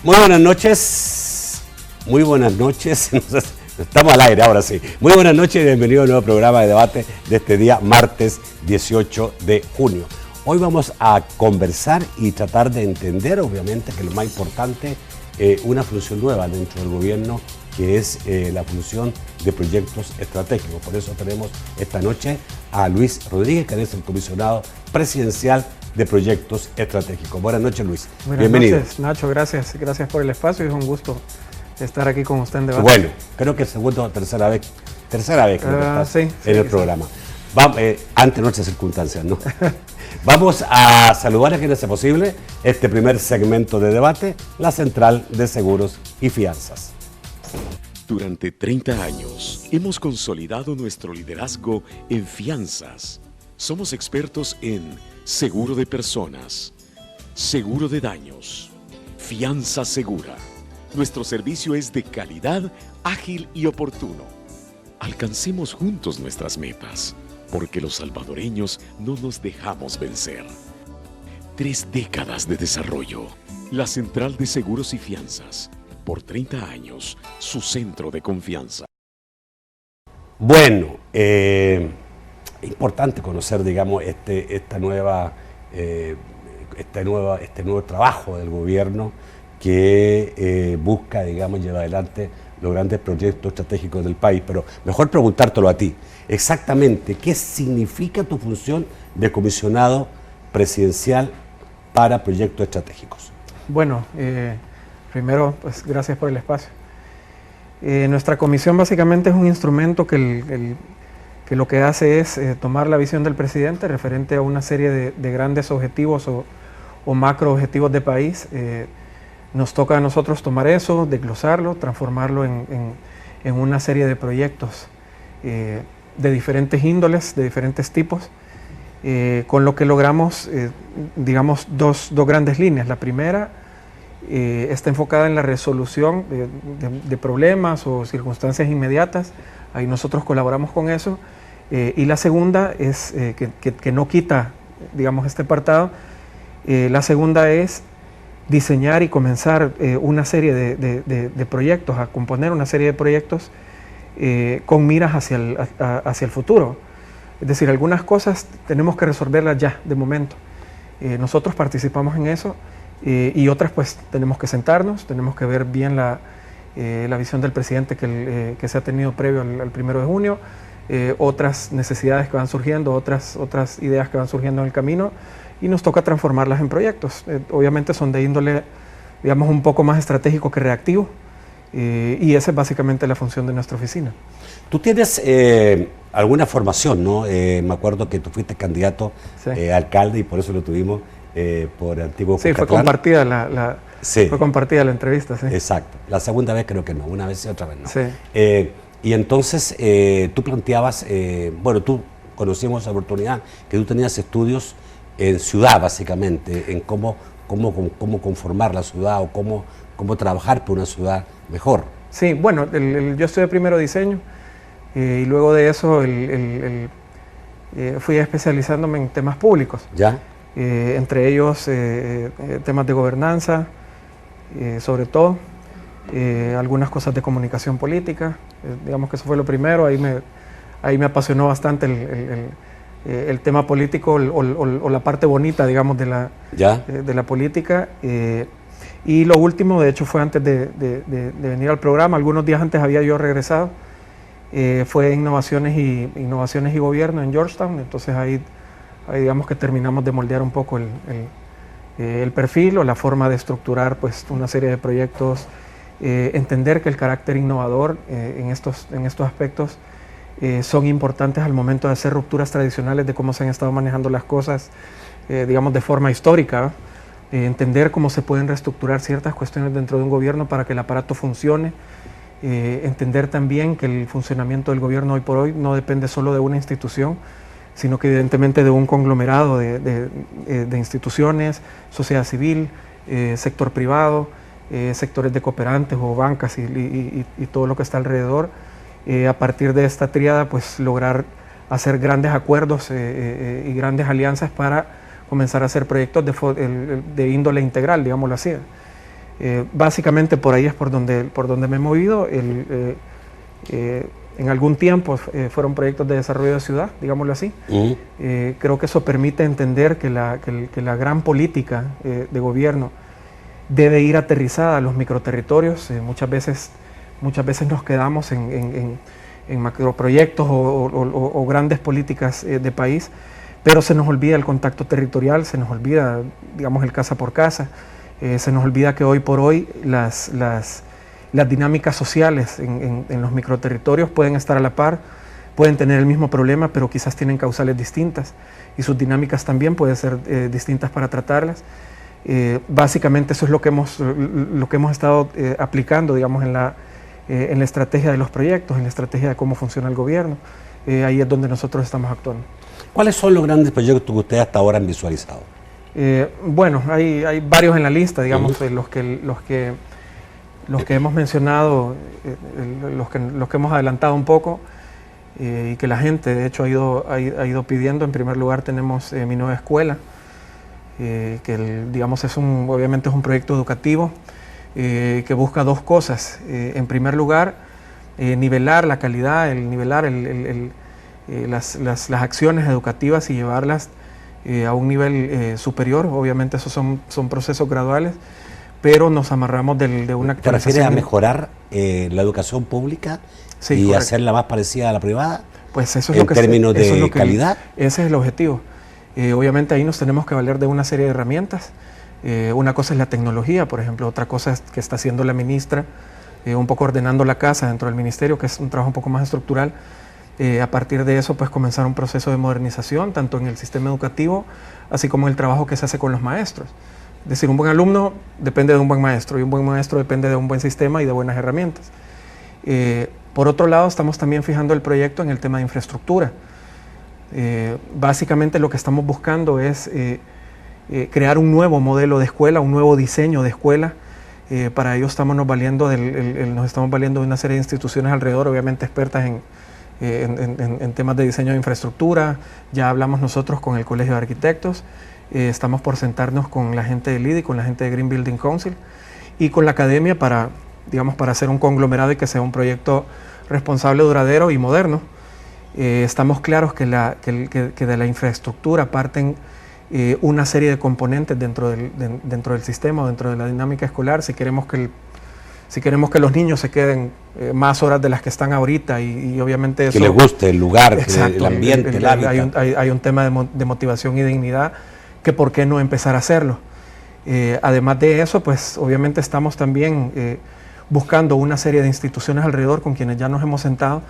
Muy buenas noches. Muy buenas noches. Estamos al aire ahora sí. Muy buenas noches y bienvenido a un nuevo programa de debate de este día, martes 18 de junio. Hoy vamos a conversar y tratar de entender, obviamente, que lo más importante, una función nueva dentro del gobierno, que es la función de proyectos estratégicos. Por eso tenemos esta noche a Luis Rodríguez, que es el comisionado presidencial de proyectos estratégicos. Buenas noches, Luis. Bienvenido. Buenas noches, Nacho. Gracias por el espacio. Es un gusto estar aquí con usted en debate. Bueno, creo que es segunda o tercera vez que estás en el programa. Vamos, ante nuestras circunstancias, ¿no? Vamos a saludar a quienes sea posible este primer segmento de debate, la Central de Seguros y Fianzas. Durante 30 años hemos consolidado nuestro liderazgo en fianzas. Somos expertos en seguro de personas, seguro de daños, fianza segura. Nuestro servicio es de calidad, ágil y oportuno. Alcancemos juntos nuestras metas, porque los salvadoreños no nos dejamos vencer. 3 décadas de desarrollo. La Central de Seguros y Fianzas. Por 30 años, su centro de confianza. Bueno, importante conocer, digamos, este nuevo trabajo del gobierno que busca, digamos, llevar adelante los grandes proyectos estratégicos del país. Pero mejor preguntártelo a ti. Exactamente, ¿qué significa tu función de comisionado presidencial para proyectos estratégicos? Bueno, primero, pues gracias por el espacio. Nuestra comisión básicamente es un instrumento que lo que hace es tomar la visión del presidente referente a una serie de grandes objetivos o macro objetivos de país. Nos toca a nosotros tomar eso, desglosarlo, transformarlo en una serie de proyectos de diferentes índoles, de diferentes tipos, con lo que logramos, digamos, dos grandes líneas. La primera está enfocada en la resolución de problemas o circunstancias inmediatas. Ahí nosotros colaboramos con eso. Y la segunda es, que no quita, digamos, este apartado, la segunda es diseñar y comenzar una serie de proyectos, a componer una serie de proyectos con miras hacia el futuro. Es decir, algunas cosas tenemos que resolverlas ya, de momento. Nosotros participamos en eso y otras pues tenemos que sentarnos, tenemos que ver bien la visión del presidente que se ha tenido previo al 1 de junio, otras necesidades que van surgiendo, otras ideas que van surgiendo en el camino, y nos toca transformarlas en proyectos. Obviamente son de índole, digamos, un poco más estratégico que reactivo, y esa es básicamente la función de nuestra oficina. Tú tienes alguna formación, ¿no? Me acuerdo que tú fuiste candidato a alcalde y por eso lo tuvimos por Antiguo Sí, Cuscatlán. Fue compartida la entrevista, sí. Exacto. La segunda vez creo que no, una vez y otra vez no. Sí. Y entonces tú planteabas, bueno, tú conocimos esa oportunidad, que tú tenías estudios en ciudad, básicamente, en cómo conformar la ciudad o cómo trabajar por una ciudad mejor. Sí, bueno, yo estudié primero diseño y luego de eso fui especializándome en temas públicos. ¿Ya? Entre ellos temas de gobernanza, sobre todo, algunas cosas de comunicación política. Digamos que eso fue lo primero, ahí me apasionó bastante el tema político o la parte bonita, digamos, de la política. Y lo último, de hecho, fue antes de venir al programa, algunos días antes había yo regresado, fue innovaciones y gobierno en Georgetown. Entonces ahí digamos que terminamos de moldear un poco el perfil o la forma de estructurar pues una serie de proyectos, entender que el carácter innovador en estos aspectos son importantes al momento de hacer rupturas tradicionales de cómo se han estado manejando las cosas, digamos, de forma histórica. Entender cómo se pueden reestructurar ciertas cuestiones dentro de un gobierno para que el aparato funcione. Entender también que el funcionamiento del gobierno hoy por hoy no depende solo de una institución, sino que evidentemente de un conglomerado de instituciones, sociedad civil, sector privado, sectores de cooperantes o bancas y todo lo que está alrededor. A partir de esta tríada, pues lograr hacer grandes acuerdos y grandes alianzas para comenzar a hacer proyectos de índole integral, digámoslo así. Básicamente por ahí es por donde me he movido. En algún tiempo fueron proyectos de desarrollo de ciudad, digámoslo así. Creo que eso permite entender que la gran política de gobierno debe ir aterrizada a los microterritorios. Muchas veces nos quedamos en macroproyectos o grandes políticas de país, pero se nos olvida el contacto territorial, se nos olvida, digamos, el casa por casa, se nos olvida que hoy por hoy las dinámicas sociales en los microterritorios pueden estar a la par, pueden tener el mismo problema, pero quizás tienen causales distintas y sus dinámicas también pueden ser distintas para tratarlas. Básicamente eso es lo que hemos estado aplicando, digamos, en la estrategia de los proyectos, en la estrategia de cómo funciona el gobierno. Ahí es donde nosotros estamos actuando. ¿Cuáles son los grandes proyectos que ustedes hasta ahora han visualizado? Bueno, hay varios en la lista, digamos, los que hemos mencionado, los que hemos adelantado un poco y que la gente de hecho ha ido pidiendo. En primer lugar tenemos Mi Nueva Escuela, que digamos obviamente es un proyecto educativo que busca dos cosas. En primer lugar, nivelar la calidad, nivelar las acciones educativas y llevarlas a un nivel superior. Obviamente esos son procesos graduales, pero nos amarramos de una actualización. ¿Te refieres a mejorar la educación pública y correcto, hacerla más parecida a la privada? Pues eso es en términos de calidad. Ese es el objetivo. Obviamente ahí nos tenemos que valer de una serie de herramientas. Una cosa es la tecnología, por ejemplo, otra cosa es que está haciendo la ministra, un poco ordenando la casa dentro del ministerio, que es un trabajo un poco más estructural. A partir de eso, pues comenzar un proceso de modernización, tanto en el sistema educativo, así como en el trabajo que se hace con los maestros. Es decir, un buen alumno depende de un buen maestro y un buen maestro depende de un buen sistema y de buenas herramientas. Por otro lado, estamos también fijando el proyecto en el tema de infraestructura. Básicamente lo que estamos buscando es crear un nuevo modelo de escuela, un nuevo diseño de escuela. Para ello nos estamos valiendo de una serie de instituciones alrededor, obviamente expertas en temas de diseño de infraestructura. Ya hablamos nosotros con el Colegio de Arquitectos, estamos por sentarnos con la gente del IDI, con la gente de Green Building Council y con la academia para hacer un conglomerado y que sea un proyecto responsable, duradero y moderno. Estamos claros que de la infraestructura parten una serie de componentes dentro del sistema o dentro de la dinámica escolar. Si queremos que los niños se queden más horas de las que están ahorita y obviamente eso... Que les guste el lugar, exacto, el ambiente, el hábitat. Hay un tema de motivación y dignidad que por qué no empezar a hacerlo. Además de eso, pues obviamente estamos también buscando una serie de instituciones alrededor con quienes ya nos hemos sentado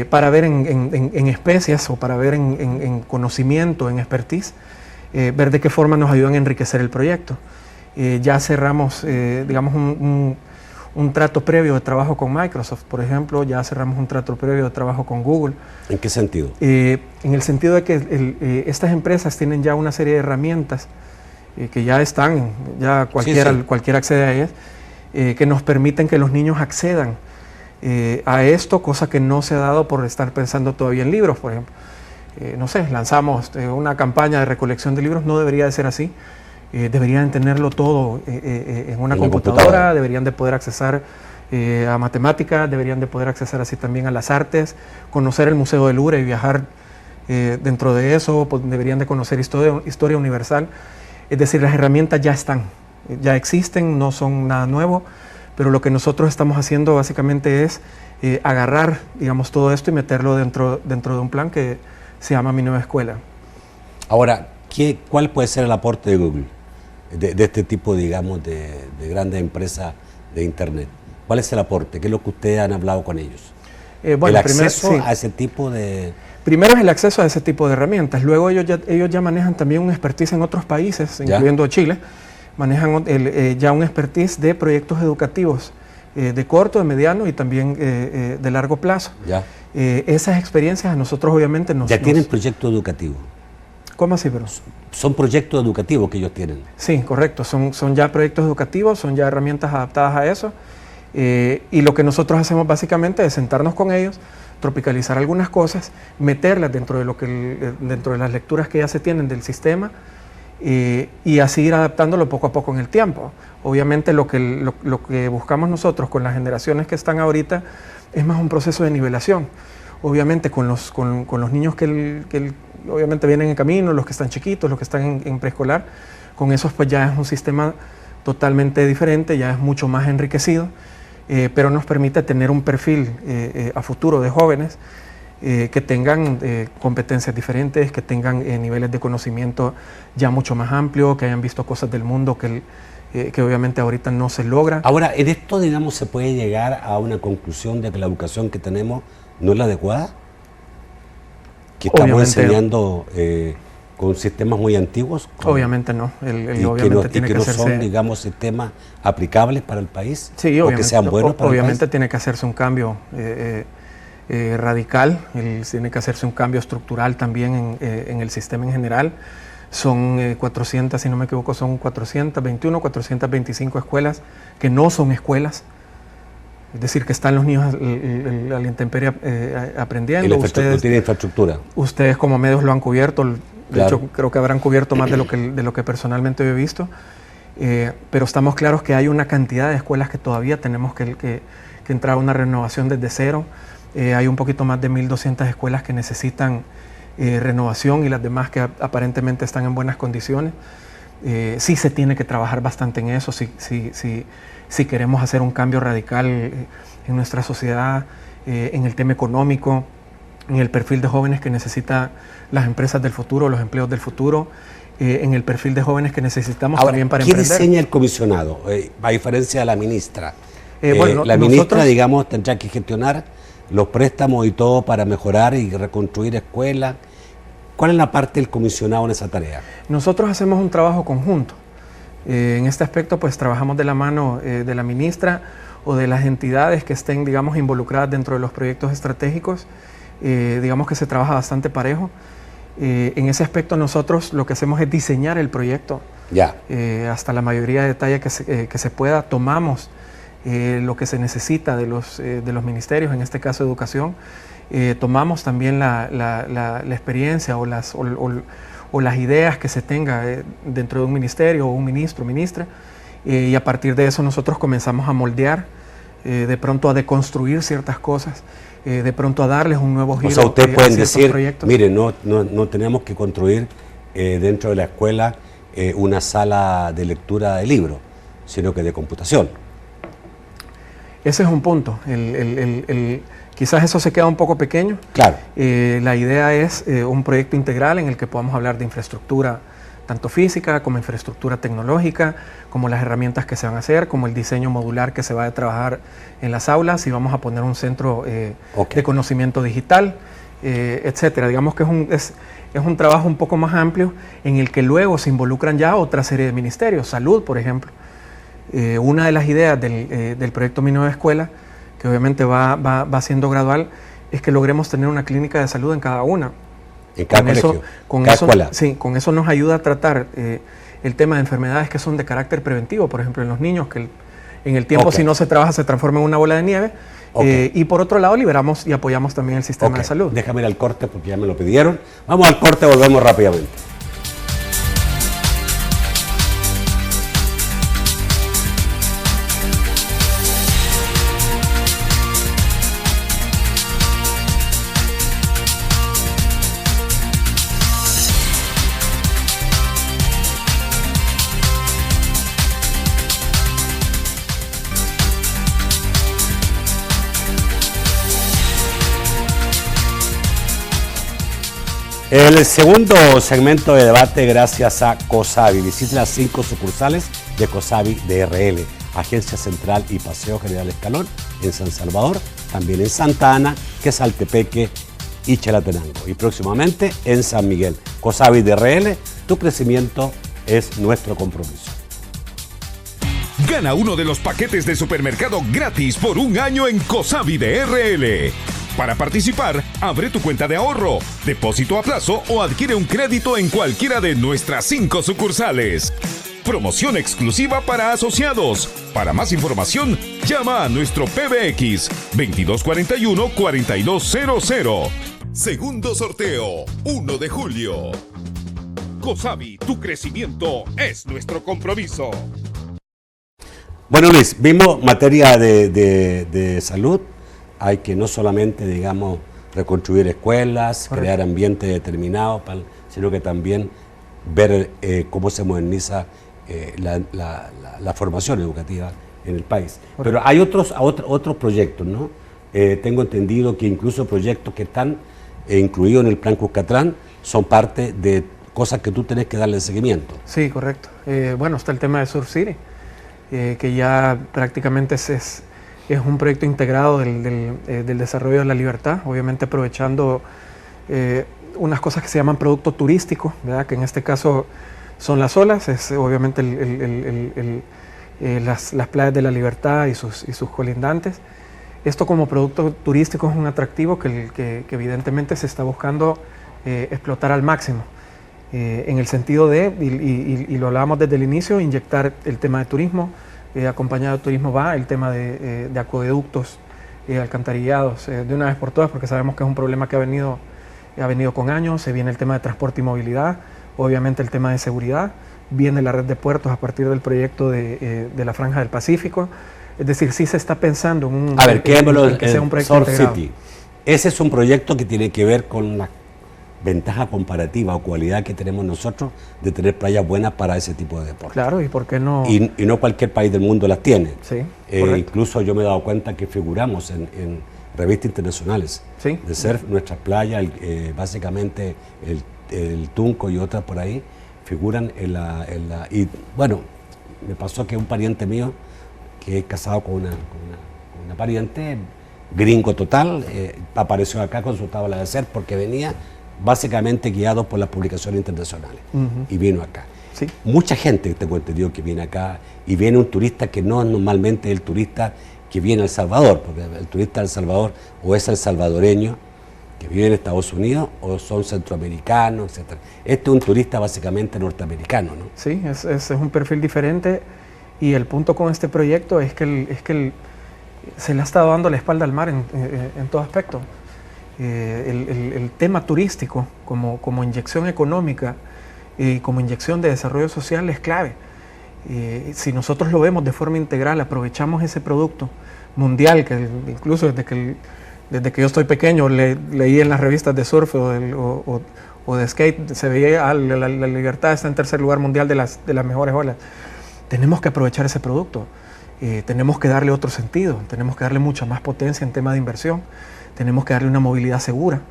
para ver en especies o para ver en conocimiento, en expertise, ver de qué forma nos ayudan a enriquecer el proyecto. Ya cerramos, digamos, un trato previo de trabajo con Microsoft, por ejemplo. Ya cerramos un trato previo de trabajo con Google. ¿En qué sentido? En el sentido de que estas empresas tienen ya una serie de herramientas que ya están, ya cualquiera accede a ellas, que nos permiten que los niños accedan a esto, cosa que no se ha dado por estar pensando todavía en libros, por ejemplo. No sé, lanzamos una campaña de recolección de libros, no debería de ser así. Deberían tenerlo todo en una computadora, deberían de poder accesar a matemáticas, deberían de poder accesar así también a las artes, conocer el Museo del Louvre y viajar dentro de eso, pues deberían de conocer historia universal. Es decir, las herramientas ya están, ya existen, no son nada nuevo, pero lo que nosotros estamos haciendo básicamente es agarrar, digamos, todo esto y meterlo dentro de un plan que se llama Mi Nueva Escuela. Ahora, ¿cuál puede ser el aporte de Google, de este tipo, digamos, de grandes empresas de Internet? ¿Cuál es el aporte? ¿Qué es lo que ustedes han hablado con ellos? Bueno, ¿El acceso a ese tipo de...? Primero es el acceso a ese tipo de herramientas. Luego ellos ya manejan también un expertise en otros países, incluyendo Chile. Manejan ya un expertise de proyectos educativos de corto, de mediano y también de largo plazo. Esas experiencias a nosotros obviamente ¿Ya tienen proyectos educativos? ¿Cómo así, pero? Son proyectos educativos que ellos tienen. Sí, correcto. Son ya proyectos educativos, son ya herramientas adaptadas a eso. Y lo que nosotros hacemos básicamente es sentarnos con ellos, tropicalizar algunas cosas, meterlas dentro de las lecturas que ya se tienen del sistema y así ir adaptándolo poco a poco en el tiempo. Obviamente lo que buscamos nosotros con las generaciones que están ahorita es más un proceso de nivelación. Obviamente con los niños que obviamente vienen en camino, los que están chiquitos, los que están en preescolar, con esos pues ya es un sistema totalmente diferente, ya es mucho más enriquecido, pero nos permite tener un perfil a futuro de jóvenes que tengan competencias diferentes, que tengan niveles de conocimiento ya mucho más amplios, que hayan visto cosas del mundo que obviamente ahorita no se logra. Ahora, en esto, digamos, se puede llegar a una conclusión de que la educación que tenemos no es la adecuada, que estamos obviamente enseñando con sistemas muy antiguos. Obviamente no. Obviamente tiene que no son, digamos, sistemas aplicables para el país, sí, o que sean buenos para el país. Obviamente tiene que hacerse un cambio radical, tiene que hacerse un cambio estructural también en el sistema en general. Son 400, si no me equivoco, son 421, 425 escuelas que no son escuelas. Es decir, que están los niños a la intemperie aprendiendo. No tiene infraestructura. Ustedes como medios lo han cubierto, de hecho creo que habrán cubierto más de lo que personalmente yo he visto. Pero estamos claros que hay una cantidad de escuelas que todavía tenemos que entrar a una renovación desde cero. Hay un poquito más de 1.200 escuelas que necesitan renovación y las demás que aparentemente están en buenas condiciones. Sí se tiene que trabajar bastante en eso, si queremos hacer un cambio radical en nuestra sociedad, en el tema económico, en el perfil de jóvenes que necesitan las empresas del futuro, los empleos del futuro, en el perfil de jóvenes que necesitamos también para emprender. ¿Qué diseña el comisionado, a diferencia de la ministra? La ministra, digamos, tendrá que gestionar los préstamos y todo para mejorar y reconstruir escuelas. ¿Cuál es la parte del comisionado en esa tarea? Nosotros hacemos un trabajo conjunto. En este aspecto, pues trabajamos de la mano de la ministra o de las entidades que estén, digamos, involucradas dentro de los proyectos estratégicos. Digamos que se trabaja bastante parejo. En ese aspecto nosotros lo que hacemos es diseñar el proyecto. Hasta la mayoría de detalle que se pueda, tomamos lo que se necesita de los ministerios, en este caso educación. Tomamos también la experiencia o las ideas que se tenga dentro de un ministerio o un ministro o ministra, y a partir de eso nosotros comenzamos a moldear, de pronto a deconstruir ciertas cosas, de pronto a darles un nuevo giro. O sea, ustedes pueden decir, proyectos. Mire, no tenemos que construir dentro de la escuela una sala de lectura de libros, sino que de computación. Ese es un punto. Quizás eso se queda un poco pequeño. Claro. La idea es un proyecto integral en el que podamos hablar de infraestructura, tanto física como infraestructura tecnológica, como las herramientas que se van a hacer, como el diseño modular que se va a trabajar en las aulas, y vamos a poner un centro de conocimiento digital, etcétera. Digamos que es un trabajo un poco más amplio en el que luego se involucran ya otra serie de ministerios, salud, por ejemplo. Una de las ideas del proyecto Mi Nueva Escuela, que obviamente va siendo gradual, es que logremos tener una clínica de salud en cada una. En cada colegio, cada escuela. Sí, con eso nos ayuda a tratar el tema de enfermedades que son de carácter preventivo, por ejemplo en los niños, que en el tiempo si no se trabaja se transforma en una bola de nieve. Y por otro lado liberamos y apoyamos también el sistema de salud. Déjame ir al corte porque ya me lo pidieron. Vamos al corte, volvemos rápidamente. El segundo segmento de debate gracias a COSAVI. Visite las 5 sucursales de COSAVI DRL, Agencia Central y Paseo General Escalón en San Salvador, también en Santa Ana, Quesaltepeque y Chalatenango, y próximamente en San Miguel. COSAVI DRL, tu crecimiento es nuestro compromiso. Gana uno de los paquetes de supermercado gratis por un año en COSAVI DRL. Para participar, abre tu cuenta de ahorro, depósito a plazo o adquiere un crédito en cualquiera de nuestras 5 sucursales. Promoción exclusiva para asociados. Para más información, llama a nuestro PBX 2241-4200. Segundo sorteo, 1 de julio. Cosavi, tu crecimiento es nuestro compromiso. Bueno, Luis, vimos materia de salud. Hay que no solamente, digamos, reconstruir escuelas, Correcto. crear ambientes determinados, sino que también ver cómo se moderniza la formación educativa en el país. Correcto. Pero hay otros proyectos, ¿no? Tengo entendido que incluso proyectos que están incluidos en el Plan Cuscatlán son parte de cosas que tú tenés que darle seguimiento. Sí, correcto. Bueno, está el tema de Surf City, que ya prácticamente es un proyecto integrado del desarrollo de la libertad, obviamente aprovechando unas cosas que se llaman producto turístico, ¿verdad? Que en este caso son las olas, es obviamente las playas de la libertad y sus colindantes. Esto como producto turístico es un atractivo que evidentemente se está buscando explotar al máximo, en el sentido de, y lo hablábamos desde el inicio, inyectar el tema de turismo. Acompañado de turismo va el tema de acueductos, alcantarillados, de una vez por todas, porque sabemos que es un problema que ha venido con años. Se viene el tema de transporte y movilidad, obviamente el tema de seguridad, viene la red de puertos a partir del proyecto de la Franja del Pacífico. Es decir, sí se está pensando en que sea un proyecto Surf integrado. City. Ese es un proyecto que tiene que ver con la ventaja comparativa o cualidad que tenemos nosotros de tener playas buenas para ese tipo de deporte. Claro, y por qué no. Y no cualquier país del mundo las tiene. Sí, incluso yo me he dado cuenta que figuramos en revistas internacionales Sí. de surf, nuestras playas, básicamente el Tunco y otras por ahí, figuran en la... Y bueno, me pasó que un pariente mío, que es casado con una pariente, gringo total, apareció acá con su tabla de surf porque venía básicamente guiado por las publicaciones internacionales. Y vino acá. Sí. Mucha gente, tengo entendido, que viene acá, y viene un turista que no es normalmente el turista que viene a El Salvador, porque el turista de El Salvador o es el salvadoreño que vive en Estados Unidos o son centroamericanos, etc. Este es un turista básicamente norteamericano, ¿no? Sí, es un perfil diferente, y el punto con este proyecto es que se le ha estado dando la espalda al mar en todo aspecto. El tema turístico como inyección económica y como inyección de desarrollo social es clave. Si nosotros lo vemos de forma integral, aprovechamos ese producto mundial, que incluso desde que yo estoy pequeño leí en las revistas de surf o de skate, se veía la libertad está en tercer lugar mundial de las mejores olas. Tenemos que aprovechar ese producto, tenemos que darle otro sentido, tenemos que darle mucha más potencia en tema de inversión, tenemos que darle una movilidad segura.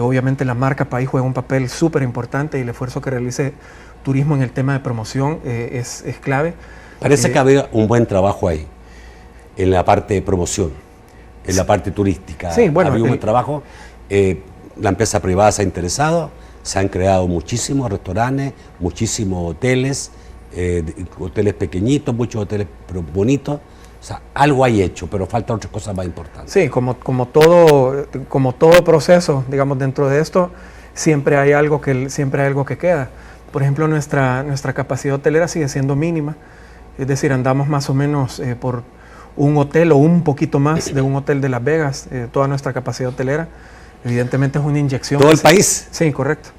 Obviamente la marca país juega un papel súper importante, y el esfuerzo que realice turismo en el tema de promoción es clave. Parece que había un buen trabajo ahí, en la parte de promoción, en la parte turística. Sí, bueno, había un buen trabajo, la empresa privada se ha interesado, se han creado muchísimos restaurantes, muchísimos hoteles, hoteles pequeñitos, muchos hoteles bonitos. O sea, algo hay hecho, pero faltan otras cosas más importantes. Sí, como todo proceso, digamos, dentro de esto, siempre hay algo que queda. Por ejemplo, nuestra capacidad hotelera sigue siendo mínima, es decir, andamos más o menos por un hotel o un poquito más de un hotel de Las Vegas, toda nuestra capacidad hotelera. Evidentemente es una inyección. ¿Todo el país? Sí, correcto.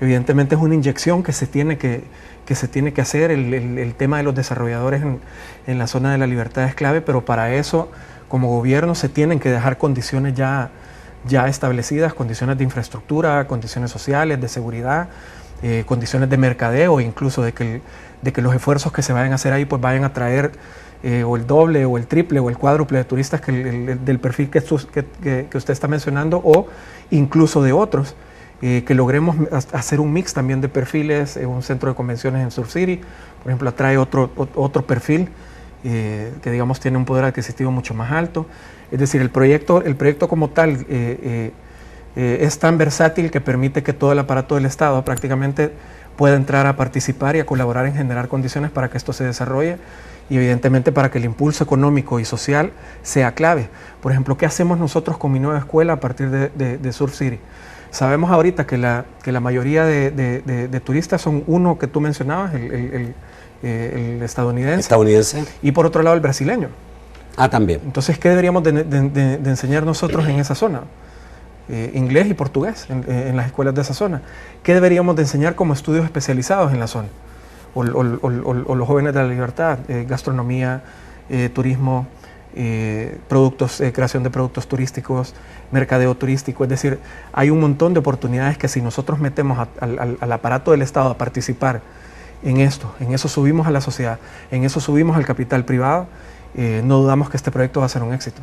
Evidentemente es una inyección que se tiene que hacer. El tema de los desarrolladores en la zona de la libertad es clave, pero para eso, como gobierno, se tienen que dejar condiciones ya establecidas, condiciones de infraestructura, condiciones sociales, de seguridad, condiciones de mercadeo, incluso de que los esfuerzos que se vayan a hacer ahí pues vayan a traer o el doble o el triple o el cuádruple de turistas del perfil que usted está mencionando, o incluso de otros. Que logremos hacer un mix también de perfiles. Un centro de convenciones en Surf City, por ejemplo, atrae otro perfil que, digamos, tiene un poder adquisitivo mucho más alto. Es decir, el proyecto como tal es tan versátil que permite que todo el aparato del Estado prácticamente pueda entrar a participar y a colaborar en generar condiciones para que esto se desarrolle, y evidentemente para que el impulso económico y social sea clave. Por ejemplo, ¿qué hacemos nosotros con mi nueva escuela a partir de Surf City? Sabemos ahorita que la mayoría de turistas son uno que tú mencionabas, el estadounidense, y por otro lado el brasileño. Ah, también. Entonces, ¿qué deberíamos de enseñar nosotros en esa zona? inglés y portugués en las escuelas de esa zona. ¿Qué deberíamos de enseñar como estudios especializados en la zona? O los jóvenes de la libertad, gastronomía, turismo, creación de productos turísticos, mercadeo turístico. Es decir, hay un montón de oportunidades que si nosotros metemos al aparato del Estado a participar en eso subimos a la sociedad, en eso subimos al capital privado, no dudamos que este proyecto va a ser un éxito.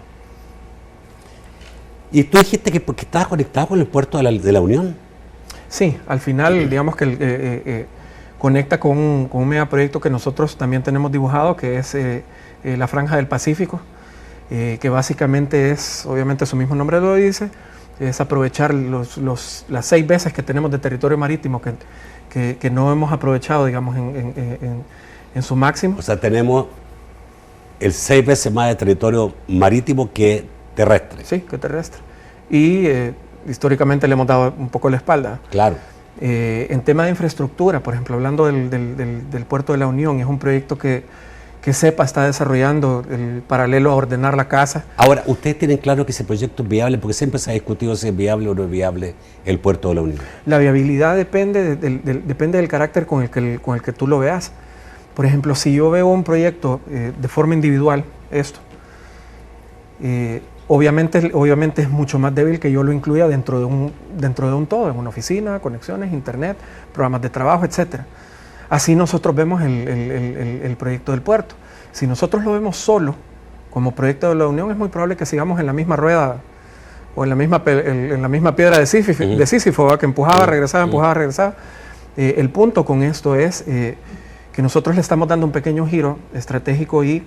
Y tú dijiste que porque estabas conectado con el puerto de la Unión. Sí, al final digamos que conecta con un megaproyecto que nosotros también tenemos dibujado, que es la Franja del Pacífico, que básicamente es, obviamente su mismo nombre lo dice, es aprovechar las 6 veces que tenemos de territorio marítimo que no hemos aprovechado, digamos, en su máximo. O sea, tenemos el 6 veces más de territorio marítimo que terrestre. Sí, que terrestre. Y históricamente le hemos dado un poco la espalda. Claro. En tema de infraestructura, por ejemplo, hablando del puerto de la Unión, es un proyecto que CEPA está desarrollando el paralelo a ordenar la casa. Ahora, ¿ustedes tienen claro que ese proyecto es viable? Porque siempre se ha discutido si es viable o no es viable el puerto de la Unión. La viabilidad depende del carácter con el que tú lo veas. Por ejemplo, si yo veo un proyecto de forma individual, obviamente es mucho más débil que yo lo incluya dentro de un todo, en una oficina, conexiones, internet, programas de trabajo, etc. Así nosotros vemos el proyecto del puerto. Si nosotros lo vemos solo, como proyecto de la Unión, es muy probable que sigamos en la misma rueda o en la misma piedra de Sísifo, que empujaba, regresaba, empujaba, regresaba. El punto con esto es que nosotros le estamos dando un pequeño giro estratégico y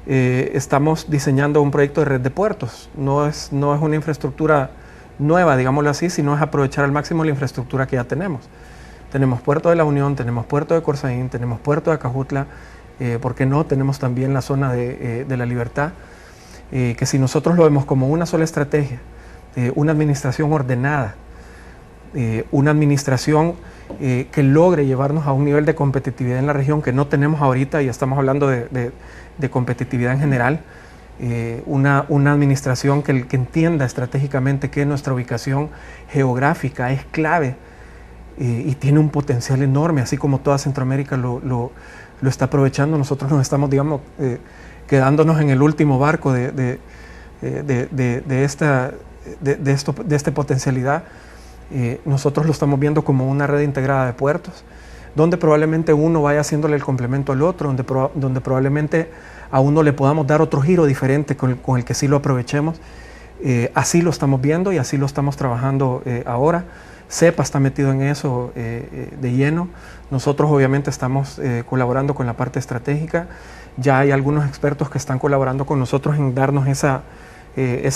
estamos diseñando un proyecto de red de puertos. No es una infraestructura nueva, digámoslo así, sino es aprovechar al máximo la infraestructura que ya tenemos. Tenemos puerto de la Unión, tenemos puerto de Corzaín, tenemos puerto de Acajutla, ¿por qué no? Tenemos también la zona de la Libertad, que si nosotros lo vemos como una sola estrategia, una administración ordenada, una administración que logre llevarnos a un nivel de competitividad en la región que no tenemos ahorita, y estamos hablando de competitividad en general, una administración que entienda estratégicamente que nuestra ubicación geográfica es clave y tiene un potencial enorme, así como toda Centroamérica lo está aprovechando. Nosotros nos estamos, digamos, quedándonos en el último barco de esta potencialidad. Nosotros lo estamos viendo como una red integrada de puertos, donde probablemente uno vaya haciéndole el complemento al otro, donde probablemente a uno le podamos dar otro giro diferente con el que sí lo aprovechemos. Así lo estamos viendo y así lo estamos trabajando ahora. CEPA está metido en eso de lleno. Nosotros obviamente estamos colaborando con la parte estratégica. Ya hay algunos expertos que están colaborando con nosotros en darnos esa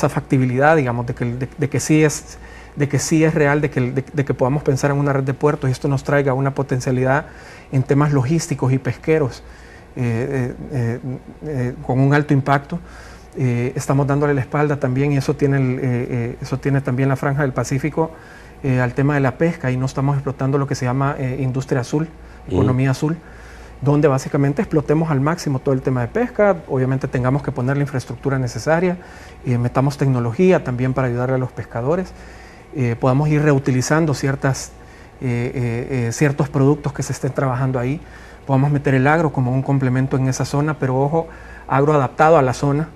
factibilidad, digamos, de que sí es real, de que podamos pensar en una red de puertos y esto nos traiga una potencialidad en temas logísticos y pesqueros con un alto impacto. Estamos dándole la espalda también, y eso tiene también la Franja del Pacífico, al tema de la pesca, y no estamos explotando lo que se llama industria azul, economía azul, donde básicamente explotemos al máximo todo el tema de pesca. Obviamente tengamos que poner la infraestructura necesaria, metamos tecnología también para ayudarle a los pescadores, podamos ir reutilizando ciertos productos que se estén trabajando ahí, podamos meter el agro como un complemento en esa zona, pero ojo, agro adaptado a la zona,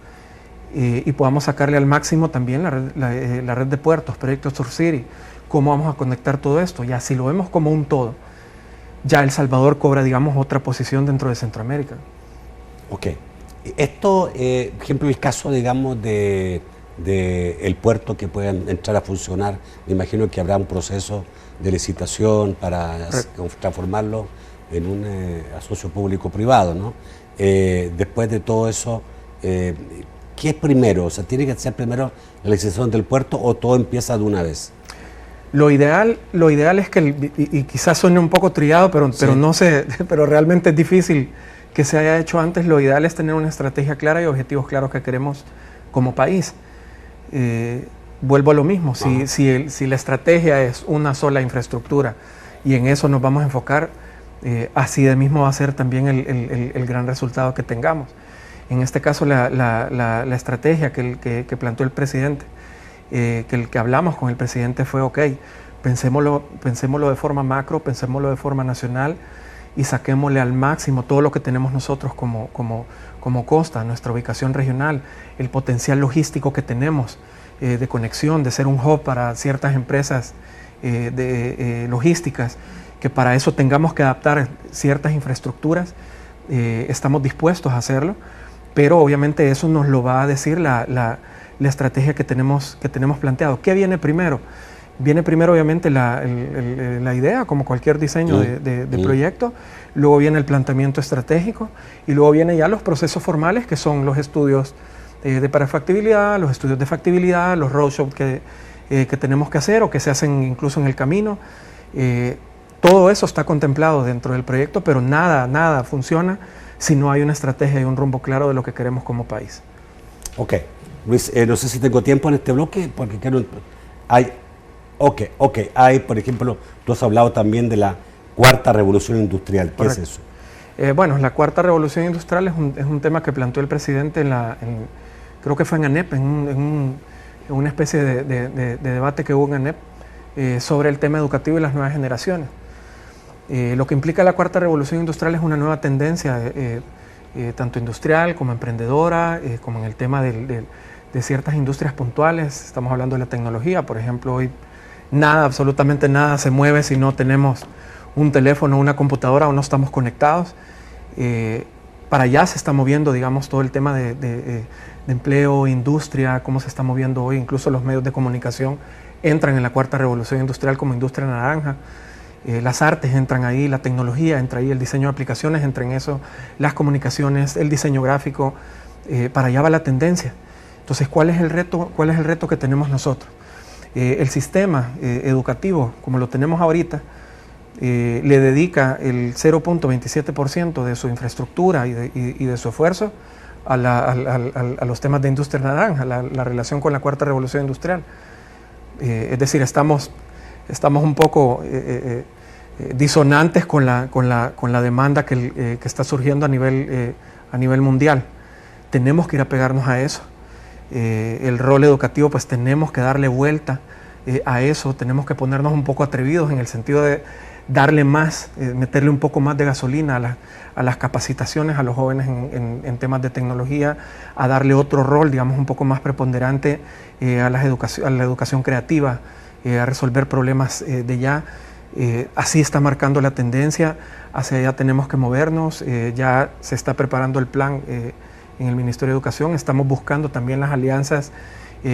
y podamos sacarle al máximo también la red de puertos, Proyecto Sur City. ¿Cómo vamos a conectar todo esto? Ya si lo vemos como un todo, ya El Salvador cobra, digamos, otra posición dentro de Centroamérica. Ok. Esto, por ejemplo, el caso, digamos, de el puerto que pueda entrar a funcionar, me imagino que habrá un proceso de licitación para transformarlo en un asocio público-privado, ¿no? Después de todo eso, ¿qué es primero? O sea, ¿tiene que ser primero la licitación del puerto o todo empieza de una vez? Lo ideal es que, y quizás suene un poco trillado, pero no sé, pero realmente es difícil que se haya hecho antes. Lo ideal es tener una estrategia clara y objetivos claros que queremos como país. Vuelvo a lo mismo, si la estrategia es una sola infraestructura y en eso nos vamos a enfocar, así de mismo va a ser también el gran resultado que tengamos. En este caso, la estrategia que planteó el presidente que el que hablamos con el presidente fue, ok, pensémoslo de forma macro, pensémoslo de forma nacional y saquémosle al máximo todo lo que tenemos nosotros como costa, nuestra ubicación regional, el potencial logístico que tenemos de conexión, de ser un hub para ciertas empresas logísticas, que para eso tengamos que adaptar ciertas infraestructuras, estamos dispuestos a hacerlo, pero obviamente eso nos lo va a decir la estrategia que tenemos planteado. ¿Qué viene primero? Viene primero obviamente la idea, como cualquier diseño de proyecto, luego viene el planteamiento estratégico y luego vienen ya los procesos formales, que son los estudios de prefactibilidad, los estudios de factibilidad, los roadshows que tenemos que hacer o que se hacen incluso en el camino. Todo eso está contemplado dentro del proyecto, pero nada funciona si no hay una estrategia y un rumbo claro de lo que queremos como país. Ok, Luis, no sé si tengo tiempo en este bloque, porque quiero... Hay, por ejemplo, tú has hablado también de la cuarta revolución industrial. ¿Qué Correcto. es eso? Bueno, la cuarta revolución industrial es un tema que planteó el presidente creo que fue en ANEP, en una especie de debate que hubo en ANEP sobre el tema educativo y las nuevas generaciones. Lo que implica la cuarta revolución industrial es una nueva tendencia, tanto industrial como emprendedora, como en el tema de ciertas industrias puntuales. Estamos hablando de la tecnología, por ejemplo, hoy absolutamente nada se mueve si no tenemos un teléfono, una computadora o no estamos conectados. Para allá se está moviendo, digamos, todo el tema de empleo, industria, cómo se está moviendo hoy. Incluso los medios de comunicación entran en la cuarta revolución industrial como industria naranja. Las artes entran ahí, la tecnología entra ahí, el diseño de aplicaciones entra en eso, las comunicaciones, el diseño gráfico, para allá va la tendencia. Entonces, ¿cuál es el reto que tenemos nosotros? El sistema educativo, como lo tenemos ahorita, le dedica el 0.27% de su infraestructura y de su esfuerzo a los temas de industria naranja, la relación con la cuarta revolución industrial. Es decir, estamos un poco disonantes con la demanda que está surgiendo a nivel mundial. Tenemos que ir a pegarnos a eso. El rol educativo, pues tenemos que darle vuelta a eso, tenemos que ponernos un poco atrevidos en el sentido de darle más, meterle un poco más de gasolina a las capacitaciones a los jóvenes en temas de tecnología, a darle otro rol, digamos, un poco más preponderante a la educación creativa, a resolver problemas de ya. Así está marcando la tendencia, hacia allá tenemos que movernos, ya se está preparando el plan en el Ministerio de Educación, estamos buscando también las alianzas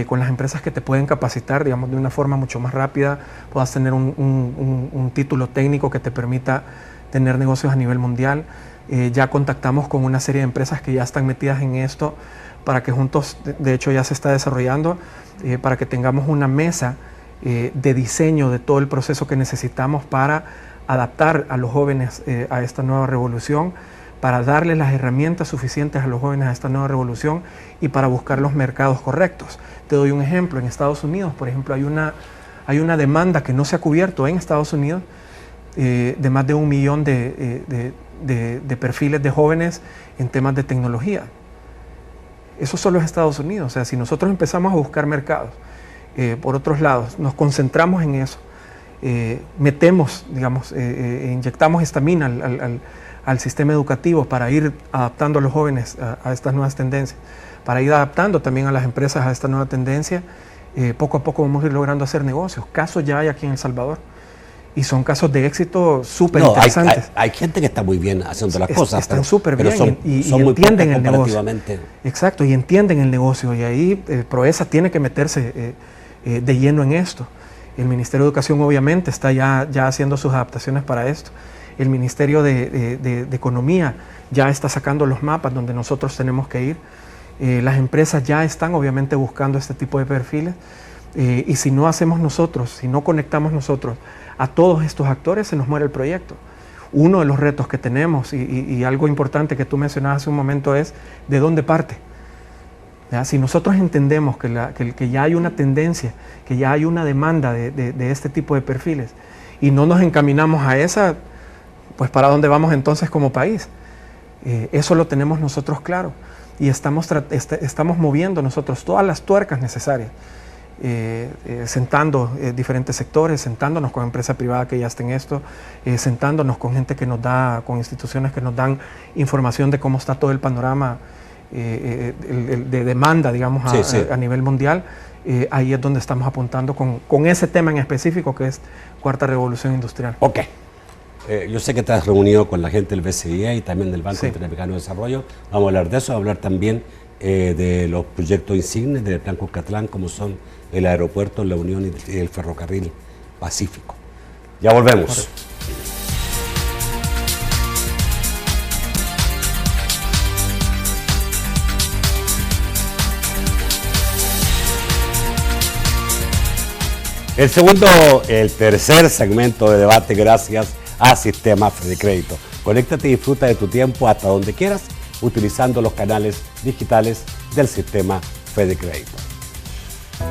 con las empresas que te pueden capacitar, digamos, de una forma mucho más rápida, puedas tener un título técnico que te permita tener negocios a nivel mundial. Ya contactamos con una serie de empresas que ya están metidas en esto para que juntos, de hecho ya se está desarrollando, para que tengamos una mesa de diseño de todo el proceso que necesitamos para adaptar a los jóvenes a esta nueva revolución, para darles las herramientas suficientes a los jóvenes a esta nueva revolución y para buscar los mercados correctos. Te doy un ejemplo, en Estados Unidos, por ejemplo, hay una demanda que no se ha cubierto en Estados Unidos de más de 1 millón de perfiles de jóvenes en temas de tecnología. Eso solo es Estados Unidos. O sea, si nosotros empezamos a buscar mercados por otros lados, nos concentramos en eso, metemos, digamos, inyectamos estamina al sistema educativo para ir adaptando a los jóvenes a estas nuevas tendencias, para ir adaptando también a las empresas a esta nueva tendencia, poco a poco vamos a ir logrando hacer negocios. Casos ya hay aquí en El Salvador y son casos de éxito súper interesantes. Hay gente que está muy bien haciendo las cosas. Están súper bien y son muy entienden el negocio. Exacto, y entienden el negocio y ahí Proesa tiene que meterse de lleno en esto. El Ministerio de Educación obviamente está ya haciendo sus adaptaciones para esto. El Ministerio de Economía ya está sacando los mapas donde nosotros tenemos que ir. Las empresas ya están obviamente buscando este tipo de perfiles. Y si no hacemos nosotros, si no conectamos nosotros a todos estos actores, se nos muere el proyecto. Uno de los retos que tenemos, y algo importante que tú mencionabas hace un momento, es de dónde parte. ¿Ya? Si nosotros entendemos que ya hay una tendencia, que ya hay una demanda de este tipo de perfiles, y no nos encaminamos a esa, pues ¿para dónde vamos entonces como país? Eso lo tenemos nosotros claro y estamos moviendo nosotros todas las tuercas necesarias sentando diferentes sectores, sentándonos con empresas privadas que ya estén en esto, sentándonos con gente que nos da, con instituciones que nos dan información de cómo está todo el panorama de demanda, digamos, a nivel mundial. Ahí es donde estamos apuntando con ese tema en específico, que es Cuarta Revolución Industrial. Ok. Yo sé que te has reunido con la gente del BCIE y también del Banco Interamericano de Desarrollo. Vamos a hablar de eso, vamos a hablar también de los proyectos insignes del Plan Cuscatlán, como son el aeropuerto, la Unión y el ferrocarril Pacífico. Ya volvemos. Correcto. El tercer segmento de debate, gracias a Sistema FedeCrédito. Conéctate y disfruta de tu tiempo hasta donde quieras, utilizando los canales digitales del Sistema FedeCrédito.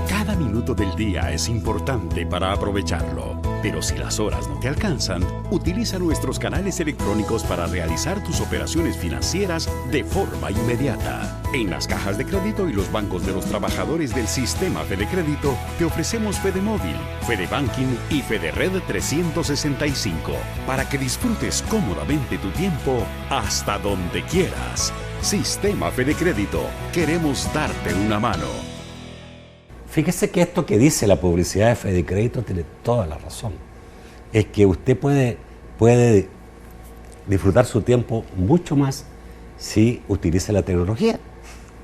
Cada minuto del día es importante para aprovecharlo, pero si las horas no te alcanzan, utiliza nuestros canales electrónicos para realizar tus operaciones financieras de forma inmediata. En las cajas de crédito y los bancos de los trabajadores del Sistema FedeCrédito te ofrecemos FedeMóvil, FedeBanking y FedeRed 365 para que disfrutes cómodamente tu tiempo hasta donde quieras. Sistema FedeCrédito, queremos darte una mano. Fíjese que esto que dice la publicidad de FedeCrédito tiene toda la razón. Es que usted puede disfrutar su tiempo mucho más si utiliza la tecnología.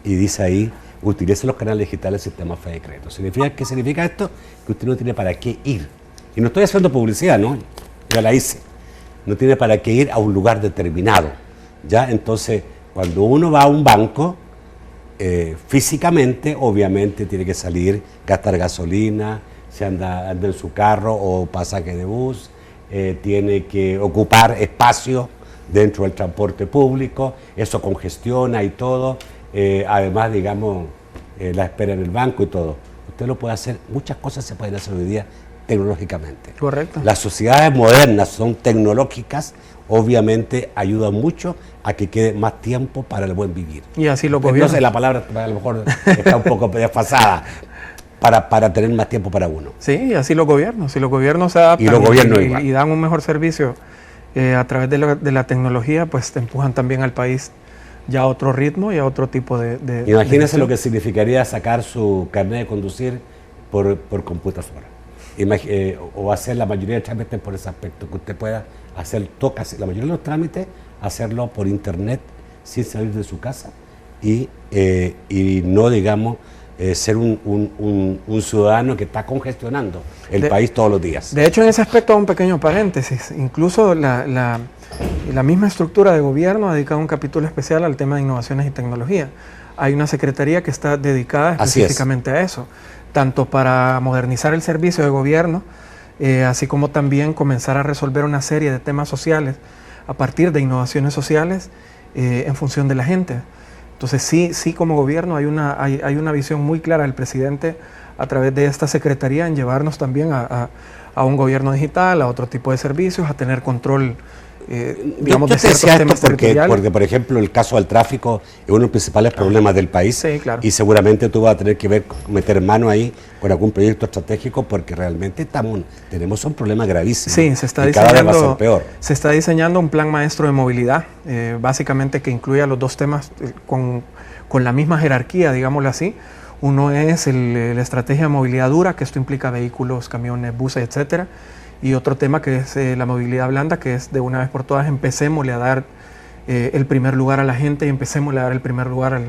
Y dice ahí, utilice los canales digitales del Sistema FedeCrédito. ¿Qué significa esto? Que usted no tiene para qué ir. Y no estoy haciendo publicidad, ¿no? Ya la hice. No tiene para qué ir a un lugar determinado. ¿Ya? Entonces, cuando uno va a un banco, físicamente, obviamente, tiene que salir, gastar gasolina, si anda en su carro o pasaje de bus, tiene que ocupar espacio dentro del transporte público, eso congestiona y todo, además, digamos, la espera en el banco y todo. Usted lo puede hacer, muchas cosas se pueden hacer hoy día tecnológicamente. Correcto. Las sociedades modernas son tecnológicas, obviamente ayudan mucho a que quede más tiempo para el buen vivir. Y así lo gobiernos. Entonces la palabra a lo mejor está un poco desfasada para tener más tiempo para uno. Sí, y así los gobiernos. Si los gobiernos se adaptan y dan un mejor servicio a través de la tecnología, pues te empujan también al país ya a otro ritmo y a otro tipo de Imagínese lo que significaría sacar su carnet de conducir por computadora. O hacer la mayoría de trámites por ese aspecto, que usted pueda hacer la mayoría de los trámites, hacerlo por internet sin salir de su casa y no, digamos, ser un ciudadano que está congestionando el país todos los días. De hecho, en ese aspecto, un pequeño paréntesis, incluso la misma estructura de gobierno ha dedicado un capítulo especial al tema de innovaciones y tecnología. Hay una secretaría que está dedicada específicamente a eso, tanto para modernizar el servicio de gobierno, así como también comenzar a resolver una serie de temas sociales a partir de innovaciones sociales en función de la gente. Entonces sí como gobierno hay una visión muy clara del presidente a través de esta secretaría en llevarnos también a un gobierno digital, a otro tipo de servicios, a tener control digamos, de ciertos temas territoriales. Porque, por ejemplo, el caso del tráfico es uno de los principales problemas del país. Sí, claro. Y seguramente tú vas a tener que meter mano ahí con algún proyecto estratégico, porque realmente tenemos un problema gravísimo. Sí, cada vez va a ser peor. Se está diseñando un plan maestro de movilidad, básicamente que incluya los dos temas con la misma jerarquía, digámoslo así. Uno es la estrategia de movilidad dura, que esto implica vehículos, camiones, buses, etcétera. Y otro tema que es la movilidad blanda, que es de una vez por todas empecémosle a dar el primer lugar a la gente y empecémosle a dar el primer lugar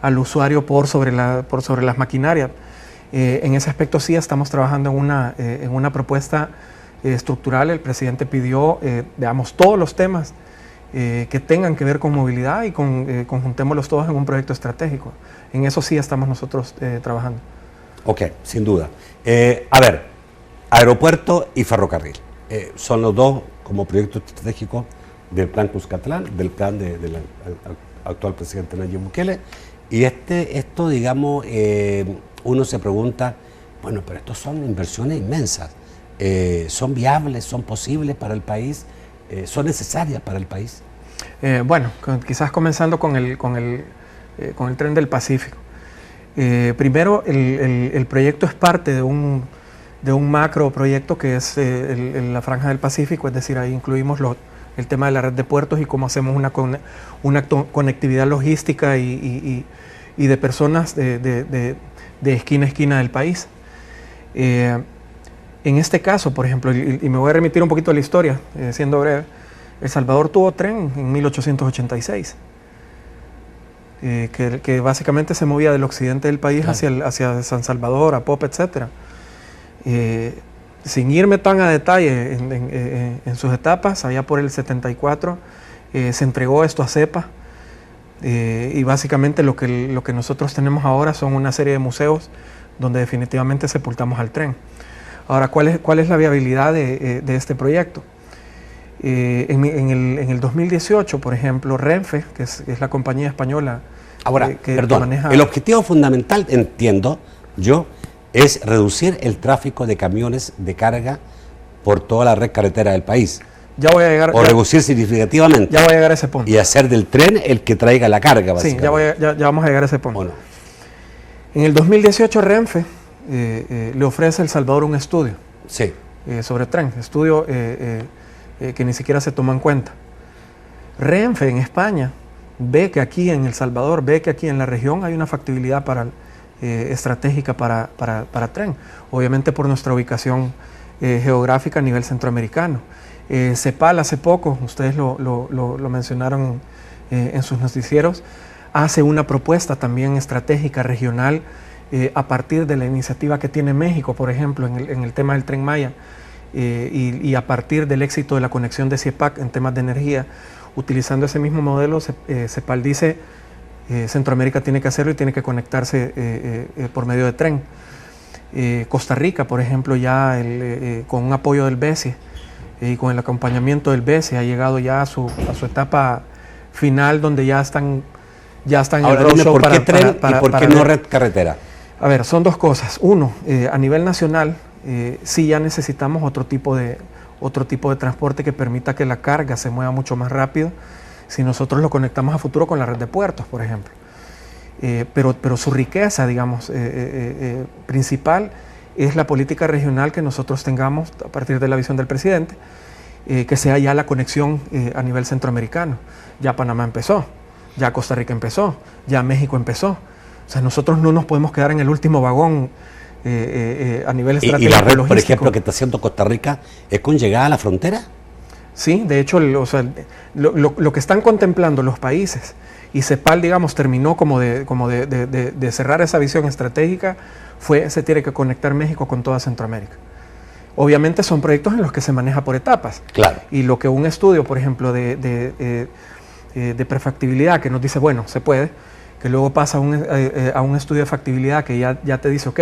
al usuario por sobre las maquinarias. En ese aspecto sí estamos trabajando en una propuesta estructural. El presidente pidió, digamos, todos los temas que tengan que ver con movilidad y conjuntémoslos todos en un proyecto estratégico. En eso sí estamos nosotros trabajando. Ok, sin duda. A ver, aeropuerto y ferrocarril. Son los dos como proyectos estratégicos del Plan Cuscatlán, del plan del actual presidente Nayib Bukele. Y esto, digamos, uno se pregunta, bueno, pero estos son inversiones inmensas. ¿Son viables, son posibles para el país? ¿Son necesarias para el país? Bueno, quizás comenzando con el tren del Pacífico. Primero, el proyecto es parte de un macro proyecto que es la Franja del Pacífico, es decir, ahí incluimos el tema de la red de puertos y cómo hacemos una conectividad logística y de personas de esquina a esquina del país. En este caso, por ejemplo, y me voy a remitir un poquito a la historia, siendo breve, El Salvador tuvo tren en 1886. Que básicamente se movía del occidente del país hacia San Salvador, Apopa, etc. Sin irme tan a detalle en sus etapas, allá por el 74 se entregó esto a CEPA, y básicamente lo que nosotros tenemos ahora son una serie de museos donde definitivamente sepultamos al tren. Ahora, ¿cuál es la viabilidad de este proyecto? En el 2018, por ejemplo, Renfe, que es la compañía española. Ahora, que perdón, maneja... el objetivo fundamental, entiendo yo, es reducir el tráfico de camiones de carga por toda la red carretera del país. Ya voy a llegar... O reducir significativamente. Ya voy a llegar a ese punto. Y hacer del tren el que traiga la carga, básicamente. Sí, ya vamos a llegar a ese punto. Bueno. En el 2018, Renfe le ofrece a El Salvador un estudio sobre tren, estudio que ni siquiera se tomó en cuenta. Renfe en España ve que aquí en El Salvador, ve que aquí en la región hay una factibilidad estratégica para tren, obviamente por nuestra ubicación geográfica a nivel centroamericano. CEPAL hace poco, ustedes lo mencionaron en sus noticieros, hace una propuesta también estratégica regional a partir de la iniciativa que tiene México, por ejemplo, en el tema del Tren Maya, y a partir del éxito de la conexión de CIEPAC en temas de energía. Utilizando ese mismo modelo, CEPAL dice Centroamérica tiene que hacerlo y tiene que conectarse por medio de tren. Costa Rica, por ejemplo, ya con un apoyo del BESIE y con el acompañamiento del BESIE ha llegado ya a su etapa final, donde ya están en Ahora, el roadshow. ¿por qué tren y por qué no red carretera? A ver, son dos cosas. Uno, a nivel nacional, sí ya necesitamos otro tipo de transporte que permita que la carga se mueva mucho más rápido si nosotros lo conectamos a futuro con la red de puertos, por ejemplo. Pero su riqueza, digamos, principal es la política regional que nosotros tengamos a partir de la visión del presidente, que sea ya la conexión a nivel centroamericano. Ya Panamá empezó, ya Costa Rica empezó, ya México empezó. O sea, nosotros no nos podemos quedar en el último vagón a nivel estratégico. ¿Y la red, por ejemplo, que está haciendo Costa Rica es con llegada a la frontera? Sí, de hecho, lo que están contemplando los países, y CEPAL, digamos, terminó como de cerrar esa visión estratégica, se tiene que conectar México con toda Centroamérica. Obviamente son proyectos en los que se maneja por etapas. Claro. Y lo que un estudio, por ejemplo, de prefactibilidad que nos dice, bueno, se puede, que luego pasa a un estudio de factibilidad que ya te dice, ok,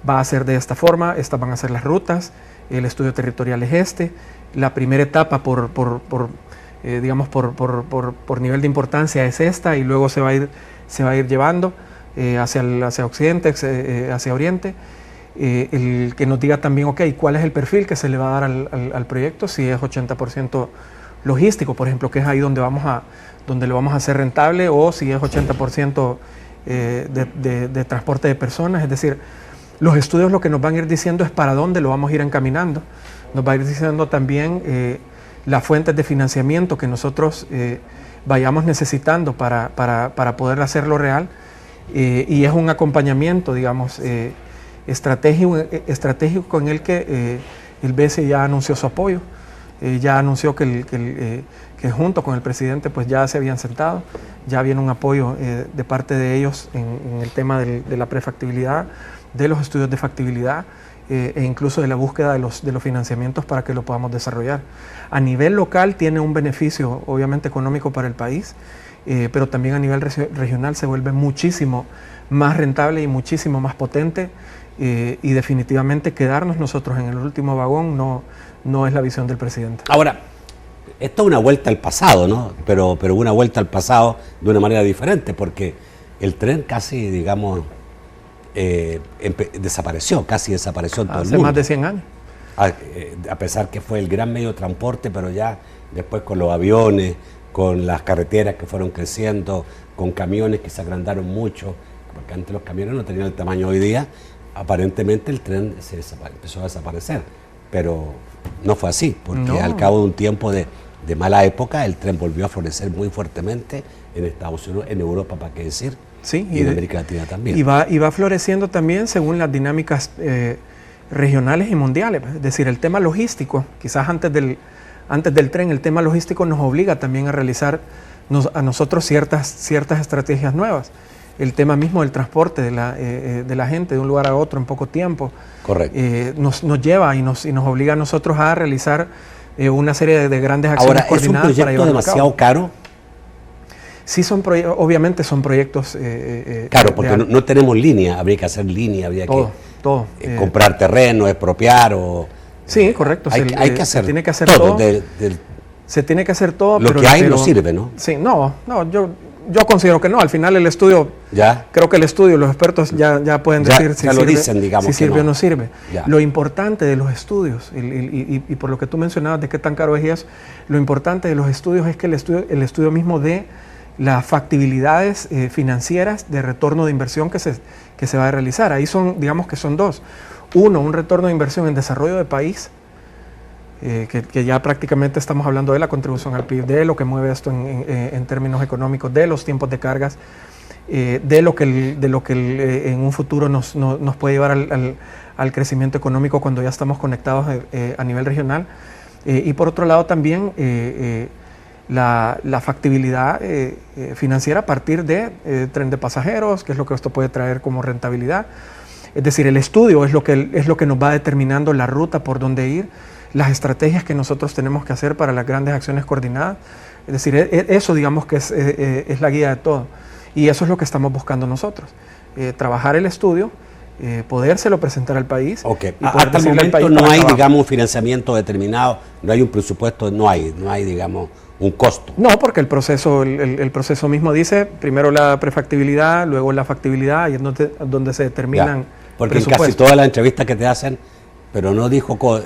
va a ser de esta forma, estas van a ser las rutas, el estudio territorial es este, la primera etapa por nivel de importancia es esta, y luego se va a ir llevando hacia occidente, hacia oriente. El que nos diga también, ok, cuál es el perfil que se le va a dar al proyecto, si es 80% logístico, por ejemplo, que es ahí donde lo vamos a hacer rentable, o si es 80% de transporte de personas. Es decir, los estudios lo que nos van a ir diciendo es para dónde lo vamos a ir encaminando. Nos va a ir diciendo también las fuentes de financiamiento que nosotros vayamos necesitando para poder hacerlo real, y es un acompañamiento, digamos, estratégico en el que el BESIE ya anunció su apoyo, ya anunció que junto con el presidente pues ya se habían sentado, ya viene un apoyo de parte de ellos en el tema de la prefactibilidad, de los estudios de factibilidad, e incluso de la búsqueda de los financiamientos para que lo podamos desarrollar. A nivel local tiene un beneficio obviamente económico para el país, pero también a nivel regional se vuelve muchísimo más rentable y muchísimo más potente, y definitivamente quedarnos nosotros en el último vagón no es la visión del presidente. Ahora, esto es una vuelta al pasado, ¿no? Pero una vuelta al pasado de una manera diferente, porque el tren casi, digamos, desapareció en todo el mundo. Hace más de 100 años. A pesar que fue el gran medio de transporte, pero ya después con los aviones, con las carreteras que fueron creciendo, con camiones que se agrandaron mucho, porque antes los camiones no tenían el tamaño hoy día, aparentemente el tren empezó a desaparecer, pero no fue así, porque al cabo de un tiempo de mala época, el tren volvió a florecer muy fuertemente en Estados Unidos, en Europa, para qué decir, sí, y en América Latina también. Y va floreciendo también según las dinámicas regionales y mundiales. Es decir, el tema logístico, quizás antes del tren, el tema logístico nos obliga también a realizar a nosotros ciertas estrategias nuevas. El tema mismo del transporte de la gente de un lugar a otro en poco tiempo. Correcto. Nos lleva y nos obliga a nosotros a realizar una serie de grandes acciones coordinadas. ¿Es un proyecto demasiado caro? Sí, obviamente son proyectos... claro, porque no tenemos línea, habría que hacer línea, habría que comprar terreno, expropiar o... Sí, correcto. Hay que hacer, tiene que hacer todo. Se tiene que hacer todo. Lo que hay no sirve, ¿no? Sí, yo considero que no. Al final el estudio, creo que el estudio, los expertos ya pueden decir si sirve o no sirve. Ya. Lo importante de los estudios, y por lo que tú mencionabas de qué tan caro es eso, lo importante de los estudios es que el estudio mismo de las factibilidades financieras de retorno de inversión que se va a realizar. Ahí digamos que son dos. Uno, un retorno de inversión en desarrollo de país, que ya prácticamente estamos hablando de la contribución al PIB, de lo que mueve esto en términos económicos, de los tiempos de cargas, de lo que en un futuro nos puede llevar al crecimiento económico cuando ya estamos conectados a nivel regional. Y por otro lado también la factibilidad financiera a partir de tren de pasajeros, que es lo que esto puede traer como rentabilidad. Es decir, el estudio es lo que nos va determinando la ruta por donde ir, las estrategias que nosotros tenemos que hacer para las grandes acciones coordinadas. Es decir, eso digamos que es la guía de todo. Y eso es lo que estamos buscando nosotros. Trabajar el estudio, podérselo presentar al país. Okay. Hasta el momento no hay, digamos, un financiamiento determinado, no hay un presupuesto, no hay, digamos, un costo. No, porque el proceso mismo dice, primero la prefactibilidad, luego la factibilidad, y es donde se determinan. Porque en casi todas las entrevistas que te hacen, pero no dijo cuál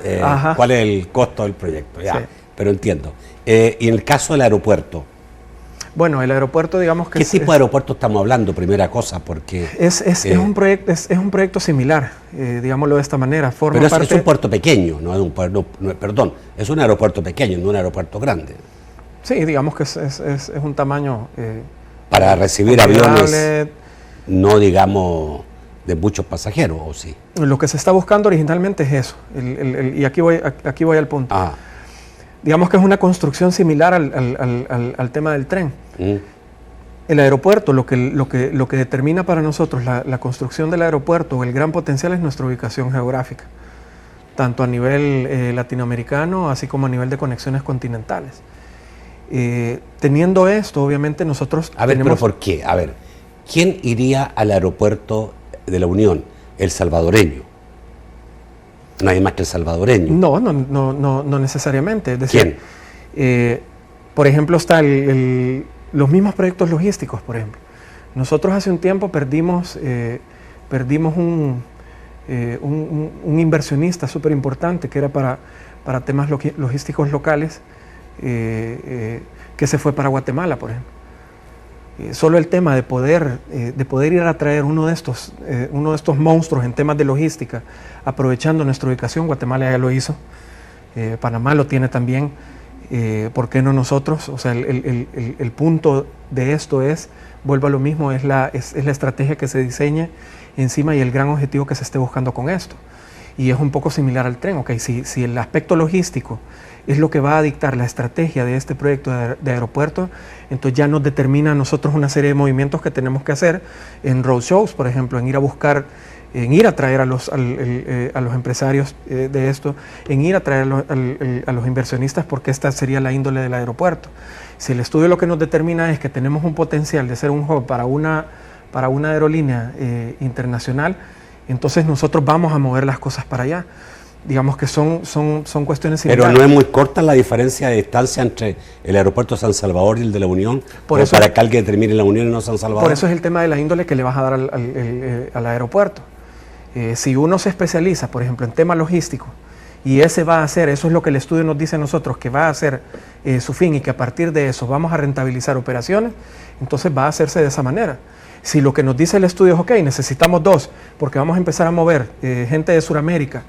es el costo del proyecto, sí. Pero entiendo. Y en el caso del aeropuerto. Bueno, el aeropuerto, digamos que... ¿Qué tipo de aeropuerto estamos hablando, primera cosa? Porque es un proyecto similar, digámoslo de esta manera. Pero es un puerto pequeño, perdón, es un aeropuerto pequeño, no un aeropuerto grande. Sí, digamos que es un tamaño... para recibir aviones, no digamos de muchos pasajeros, ¿o sí? Lo que se está buscando originalmente es eso, y aquí voy al punto. Digamos que es una construcción similar al tema del tren. El aeropuerto, lo que determina para nosotros la construcción del aeropuerto, el gran potencial es nuestra ubicación geográfica, tanto a nivel latinoamericano, así como a nivel de conexiones continentales. Teniendo esto, obviamente nosotros... ¿pero por qué? A ver, ¿quién iría al aeropuerto de la Unión? El salvadoreño. No hay más que el salvadoreño. No necesariamente. Es decir, ¿quién? Por ejemplo, está los mismos proyectos logísticos, por ejemplo. Nosotros hace un tiempo perdimos un inversionista súper importante que era para temas logísticos locales, que se fue para Guatemala, por ejemplo. Solo el tema de poder ir a traer uno de estos monstruos en temas de logística, aprovechando nuestra ubicación. Guatemala ya lo hizo, Panamá lo tiene también, ¿por qué no nosotros? O sea, el punto de esto vuelvo a lo mismo, es la estrategia que se diseña encima y el gran objetivo que se esté buscando con esto. Y es un poco similar al tren. Okay, si el aspecto logístico es lo que va a dictar la estrategia de este proyecto de aeropuerto, entonces ya nos determina a nosotros una serie de movimientos que tenemos que hacer en roadshows, por ejemplo, en ir a traer a los empresarios de esto, en ir a traer a los inversionistas, porque esta sería la índole del aeropuerto. Si el estudio lo que nos determina es que tenemos un potencial de ser un hub para una aerolínea internacional, entonces nosotros vamos a mover las cosas para allá. Digamos que son cuestiones similares. Pero no es muy corta la diferencia de distancia entre el aeropuerto de San Salvador y el de la Unión, para que alguien termine en la Unión y no San Salvador. Por eso es el tema de la índole que le vas a dar al aeropuerto. Si uno se especializa, por ejemplo, en tema logístico, y ese va a ser, eso es lo que el estudio nos dice a nosotros, que va a ser su fin, y que a partir de eso vamos a rentabilizar operaciones, entonces va a hacerse de esa manera. Si lo que nos dice el estudio es, ok, necesitamos 2, porque vamos a empezar a mover gente de Sudamérica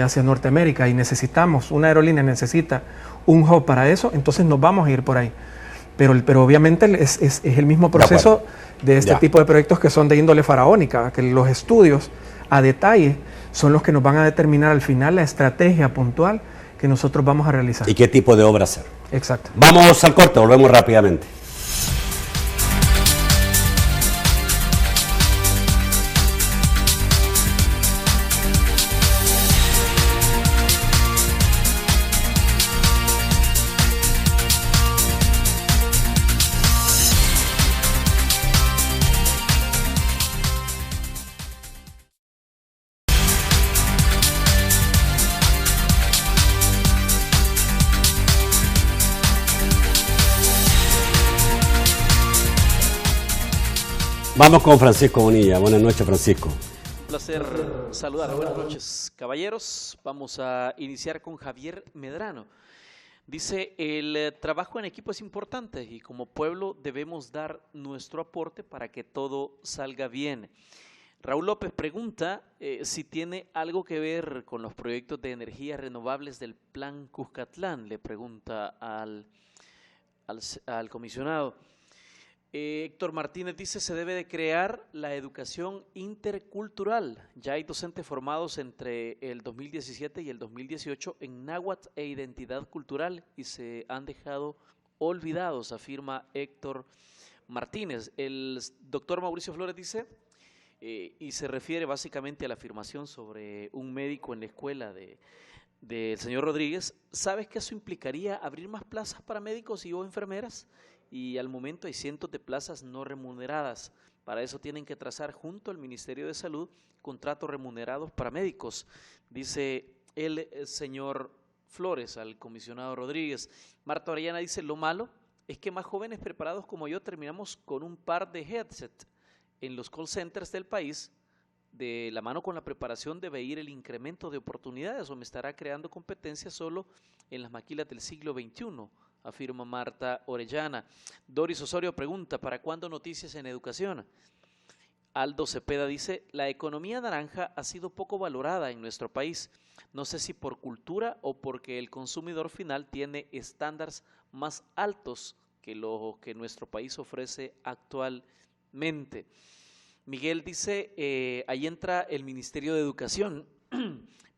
hacia Norteamérica y necesitamos, una aerolínea necesita un hub para eso, entonces nos vamos a ir por ahí. Pero obviamente es el mismo proceso de este tipo de proyectos que son de índole faraónica, que los estudios a detalle son los que nos van a determinar al final la estrategia puntual que nosotros vamos a realizar. ¿Y qué tipo de obra hacer? Exacto. Vamos al corte, volvemos rápidamente. Vamos con Francisco Bonilla. Buenas noches, Francisco. Un placer saludar. Buenas noches, caballeros. Vamos a iniciar con Javier Medrano. Dice, el trabajo en equipo es importante y como pueblo debemos dar nuestro aporte para que todo salga bien. Raúl López pregunta si tiene algo que ver con los proyectos de energías renovables del Plan Cuscatlán. Le pregunta al comisionado. Héctor Martínez dice, se debe de crear la educación intercultural. Ya hay docentes formados entre el 2017 y el 2018 en náhuatl e identidad cultural y se han dejado olvidados, afirma Héctor Martínez. El doctor Mauricio Flores dice, y se refiere básicamente a la afirmación sobre un médico en la escuela del señor Rodríguez, ¿sabes que eso implicaría abrir más plazas para médicos y o enfermeras? Y al momento hay cientos de plazas no remuneradas. Para eso tienen que trazar junto al Ministerio de Salud contratos remunerados para médicos, dice el señor Flores al comisionado Rodríguez. Marta Orellana dice, lo malo es que más jóvenes preparados como yo terminamos con un par de headset en los call centers del país. De la mano con la preparación debe ir el incremento de oportunidades o me estará creando competencia solo en las maquilas del siglo XXI, afirma Marta Orellana. Doris Osorio pregunta, ¿para cuándo noticias en educación? Aldo Cepeda dice, la economía naranja ha sido poco valorada en nuestro país. No sé si por cultura o porque el consumidor final tiene estándares más altos que lo que nuestro país ofrece actualmente. Miguel dice, ahí entra el Ministerio de Educación,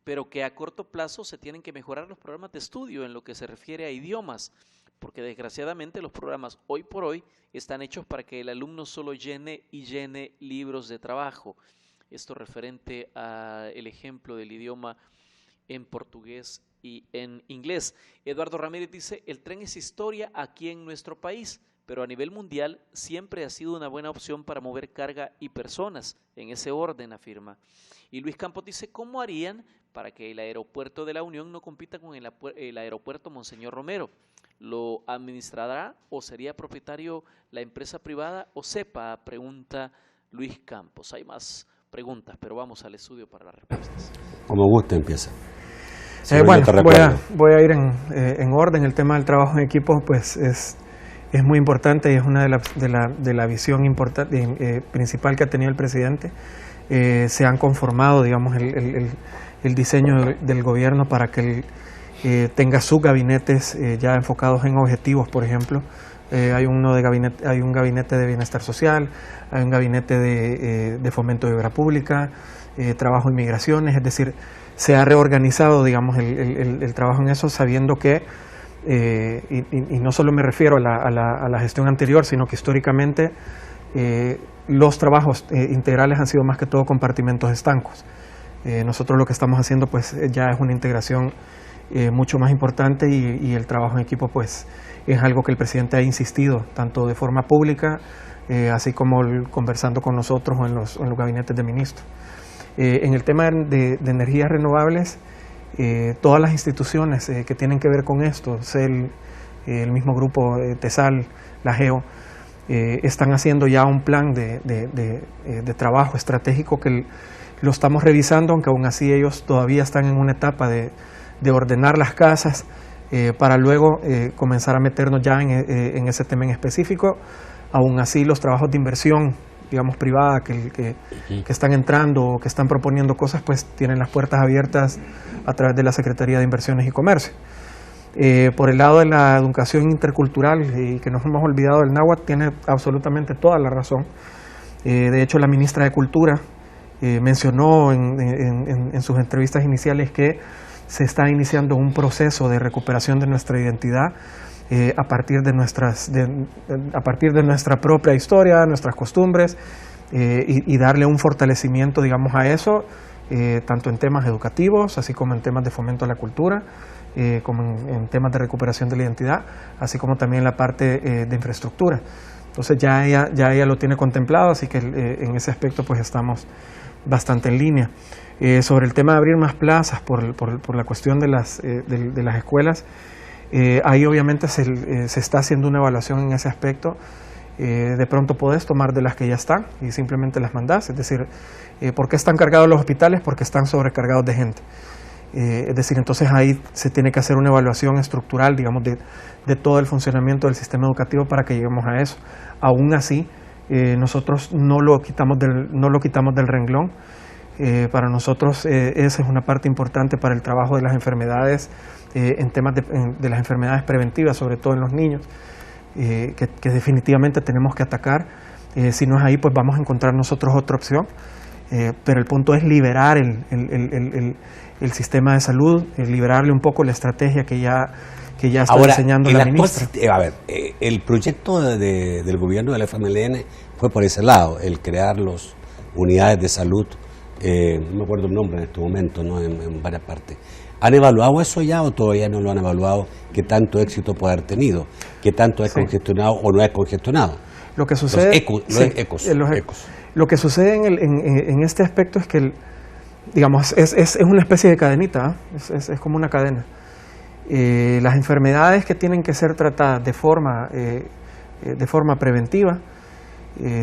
pero que a corto plazo se tienen que mejorar los programas de estudio en lo que se refiere a idiomas, porque desgraciadamente los programas hoy por hoy están hechos para que el alumno solo llene libros de trabajo. Esto referente al ejemplo del idioma en portugués y en inglés. Eduardo Ramírez dice, el tren es historia aquí en nuestro país, pero a nivel mundial siempre ha sido una buena opción para mover carga y personas, en ese orden, afirma. Y Luis Campos dice, ¿cómo harían para que el aeropuerto de la Unión no compita con el aeropuerto Monseñor Romero? ¿Lo administrará o sería propietario la empresa privada o SEPA? Pregunta Luis Campos. Hay más preguntas, pero vamos al estudio para las respuestas. Como guste, empieza. Bueno, voy a ir en orden. El tema del trabajo en equipo pues es muy importante y es una de la visión principal que ha tenido el presidente. Se han conformado, digamos, el diseño del gobierno para que tenga sus gabinetes ya enfocados en objetivos, por ejemplo. Hay un gabinete de bienestar social, hay un gabinete de fomento de obra pública, trabajo y migraciones, es decir, se ha reorganizado, digamos, el trabajo en eso, sabiendo que, y no solo me refiero a la gestión anterior, sino que históricamente los trabajos integrales han sido más que todo compartimentos estancos. Nosotros lo que estamos haciendo pues ya es una integración mucho más importante y el trabajo en equipo pues es algo que el presidente ha insistido tanto de forma pública así como conversando con nosotros o en los gabinetes de ministros. En el tema de energías renovables, todas las instituciones que tienen que ver con esto, CEL, el mismo grupo TESAL, la GEO, están haciendo ya un plan de trabajo estratégico que lo estamos revisando, aunque aún así ellos todavía están en una etapa de ordenar las casas para luego comenzar a meternos ya en ese tema en específico. Aún así los trabajos de inversión digamos, privada que están entrando o que están proponiendo cosas, pues tienen las puertas abiertas a través de la Secretaría de Inversiones y Comercio. Por el lado de la educación intercultural, y que nos hemos olvidado del náhuatl, tiene absolutamente toda la razón. De hecho, la ministra de Cultura mencionó en sus entrevistas iniciales que se está iniciando un proceso de recuperación de nuestra identidad a partir de nuestra propia historia, nuestras costumbres, y darle un fortalecimiento, digamos, a eso, tanto en temas educativos, así como en temas de fomento a la cultura, como en temas de recuperación de la identidad, así como también la parte de infraestructura. Entonces ya ella lo tiene contemplado, así que en ese aspecto pues estamos bastante en línea. Sobre el tema de abrir más plazas por la cuestión de las escuelas, ahí obviamente se está haciendo una evaluación en ese aspecto. De pronto podés tomar de las que ya están y simplemente las mandás, es decir, ¿por qué están cargados los hospitales? Porque están sobrecargados de gente. Es decir, entonces ahí se tiene que hacer una evaluación estructural, digamos, de todo el funcionamiento del sistema educativo para que lleguemos a eso. Aún así, nosotros no lo quitamos del renglón. Para nosotros esa es una parte importante para el trabajo de las enfermedades, en temas de las enfermedades preventivas, sobre todo en los niños, que definitivamente tenemos que atacar. Si no es ahí, pues vamos a encontrar nosotros otra opción. Pero el punto es liberar el sistema de salud, liberarle un poco la estrategia que ya está diseñando la ministra. El proyecto del gobierno del FMLN fue por ese lado, el crear las unidades de salud, no me acuerdo el nombre en este momento, ¿no? en varias partes. ¿Han evaluado eso ya o todavía no lo han evaluado? ¿Qué tanto éxito puede haber tenido? ¿Qué tanto es congestionado o no es congestionado? Lo que sucede, los ecos. Lo que sucede en este aspecto es que, digamos, es una especie de cadenita, es como una cadena. Las enfermedades que tienen que ser tratadas de forma preventiva,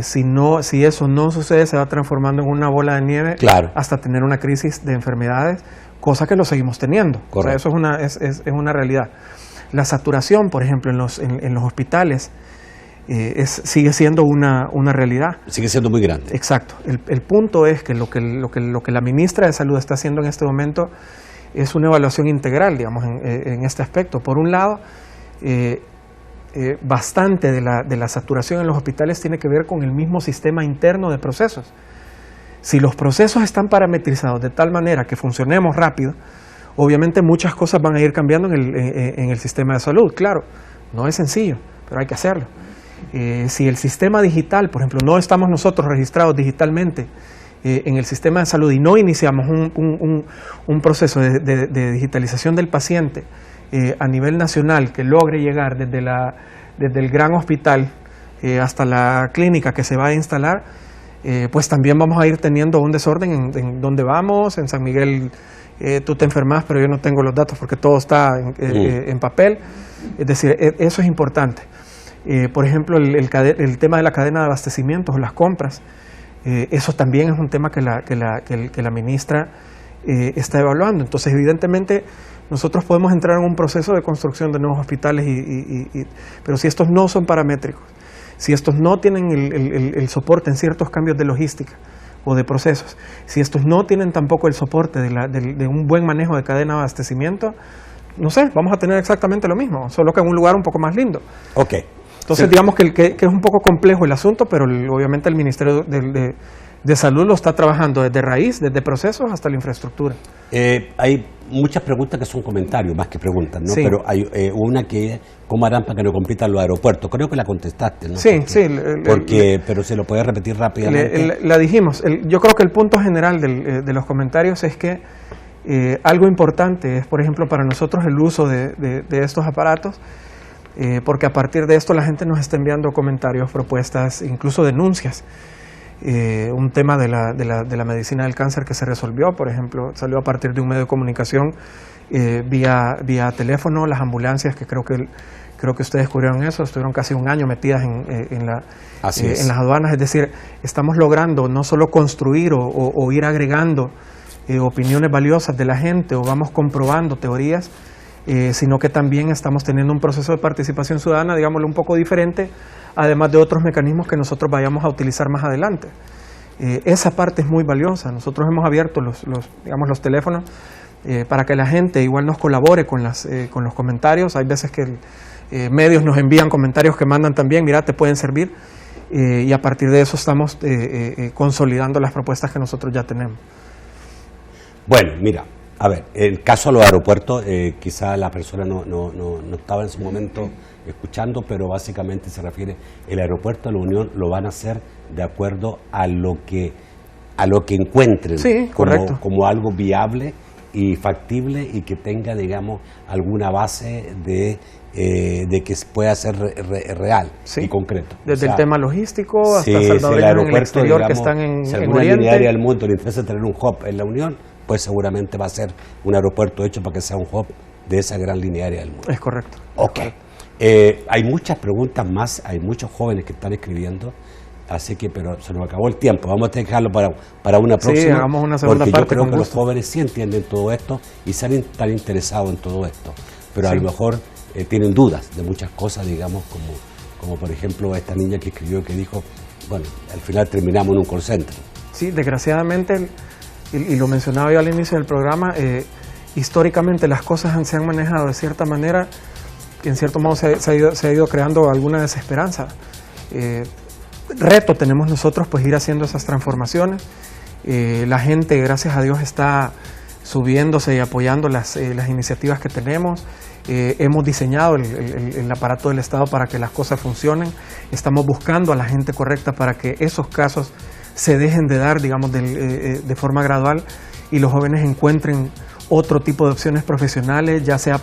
si eso no sucede, se va transformando en una bola de nieve, claro, hasta tener una crisis de enfermedades, cosa que lo seguimos teniendo. O sea, eso es una realidad. La saturación, por ejemplo, en los hospitales sigue siendo una realidad. Sigue siendo muy grande. Exacto. El punto es que lo que la ministra de Salud está haciendo en este momento es una evaluación integral, digamos, en este aspecto. Por un lado, bastante de la saturación en los hospitales tiene que ver con el mismo sistema interno de procesos. Si los procesos están parametrizados de tal manera que funcionemos rápido, obviamente muchas cosas van a ir cambiando en el sistema de salud. Claro, no es sencillo, pero hay que hacerlo. Si el sistema digital, por ejemplo, no estamos nosotros registrados digitalmente en el sistema de salud y no iniciamos un proceso de digitalización del paciente a nivel nacional que logre llegar desde el gran hospital hasta la clínica que se va a instalar, pues también vamos a ir teniendo un desorden en donde vamos. En San Miguel tú te enfermas, pero yo no tengo los datos porque todo está en papel. Es decir, eso es importante. Por ejemplo, el tema de la cadena de abastecimientos o las compras, eso también es un tema que la ministra está evaluando. Entonces, evidentemente, nosotros podemos entrar en un proceso de construcción de nuevos hospitales, pero si estos no son paramétricos, si estos no tienen el soporte en ciertos cambios de logística o de procesos, si estos no tienen tampoco el soporte de un buen manejo de cadena de abastecimiento, no sé, vamos a tener exactamente lo mismo, solo que en un lugar un poco más lindo. Ok. Entonces, digamos que es un poco complejo el asunto, pero obviamente el Ministerio de Salud lo está trabajando desde raíz, desde procesos hasta la infraestructura. Hay muchas preguntas que son comentarios, más que preguntas, ¿no? Sí. Pero hay una que, ¿cómo harán para que no compitan los aeropuertos? Creo que la contestaste, ¿no? Sí, Pero se lo puede repetir rápidamente. La dijimos. Yo creo que el punto general de los comentarios es que algo importante es, por ejemplo, para nosotros el uso de estos aparatos, porque a partir de esto la gente nos está enviando comentarios, propuestas, incluso denuncias. Un tema de la medicina del cáncer que se resolvió, por ejemplo, salió a partir de un medio de comunicación vía teléfono. Las ambulancias, que creo que ustedes descubrieron eso, estuvieron casi un año metidas en las aduanas. Es decir, estamos logrando no solo construir o ir agregando opiniones valiosas de la gente, o vamos comprobando teorías, sino que también estamos teniendo un proceso de participación ciudadana, digámoslo, un poco diferente, además de otros mecanismos que nosotros vayamos a utilizar más adelante. Esa parte es muy valiosa. Nosotros hemos abierto los teléfonos para que la gente igual nos colabore con los comentarios. Hay veces que medios nos envían comentarios que mandan también, mira, te pueden servir, y a partir de eso estamos consolidando las propuestas que nosotros ya tenemos. Bueno, mira, a ver, el caso de los aeropuertos, quizá la persona no estaba en su momento escuchando, pero básicamente se refiere, el aeropuerto de la Unión lo van a hacer de acuerdo a lo que encuentren, sí, como algo viable y factible y que tenga, digamos, alguna base de que pueda ser real, sí, y concreto. Desde el tema logístico hasta salvadoreños en el exterior, digamos, que están en si alguna Oriente. línea aérea del mundo le interesa tener un hub en la Unión, pues seguramente va a ser un aeropuerto hecho para que sea un hub de esa gran línea aérea del mundo. Es correcto. Ok. Hay muchas preguntas más, hay muchos jóvenes que están escribiendo, así que, pero se nos acabó el tiempo. Vamos a dejarlo para una próxima. Sí, hagamos una segunda porque parte. Yo creo que los jóvenes sí entienden todo esto y saben estar interesados en todo esto, pero sí, a lo mejor tienen dudas de muchas cosas, digamos, como por ejemplo esta niña que escribió, que dijo, bueno, al final terminamos en un call center. Sí, desgraciadamente, y lo mencionaba yo al inicio del programa, históricamente las cosas se han manejado de cierta manera, que en cierto modo se ha ido creando alguna desesperanza. Reto tenemos nosotros, pues, ir haciendo esas transformaciones. La gente, gracias a Dios, está subiéndose y apoyando las iniciativas que tenemos. Hemos diseñado el aparato del Estado para que las cosas funcionen. Estamos buscando a la gente correcta para que esos casos se dejen de dar, digamos, de forma gradual, y los jóvenes encuentren otro tipo de opciones profesionales, ya sea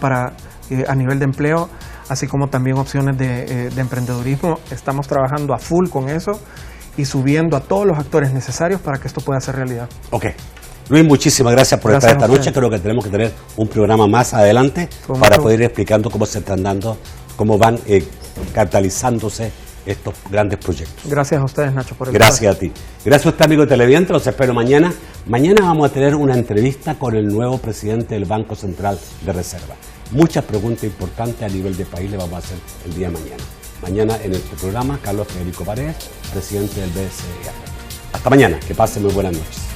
a nivel de empleo, así como también opciones de emprendedurismo. Estamos trabajando a full con eso y subiendo a todos los actores necesarios para que esto pueda ser realidad. Ok. Luis, muchísimas gracias por estar esta noche. Creo que tenemos que tener un programa más adelante para poder ir explicando cómo se están dando, cómo van catalizándose estos grandes proyectos. Gracias a ustedes, Nacho, por el Gracias espacio. A ti. Gracias a usted, amigo televidente. Los espero mañana. Mañana vamos a tener una entrevista con el nuevo presidente del Banco Central de Reserva. Muchas preguntas importantes a nivel de país le vamos a hacer el día de mañana. Mañana en este programa, Carlos Federico Paredes, presidente del BCR. Hasta mañana. Que pasen muy buenas noches.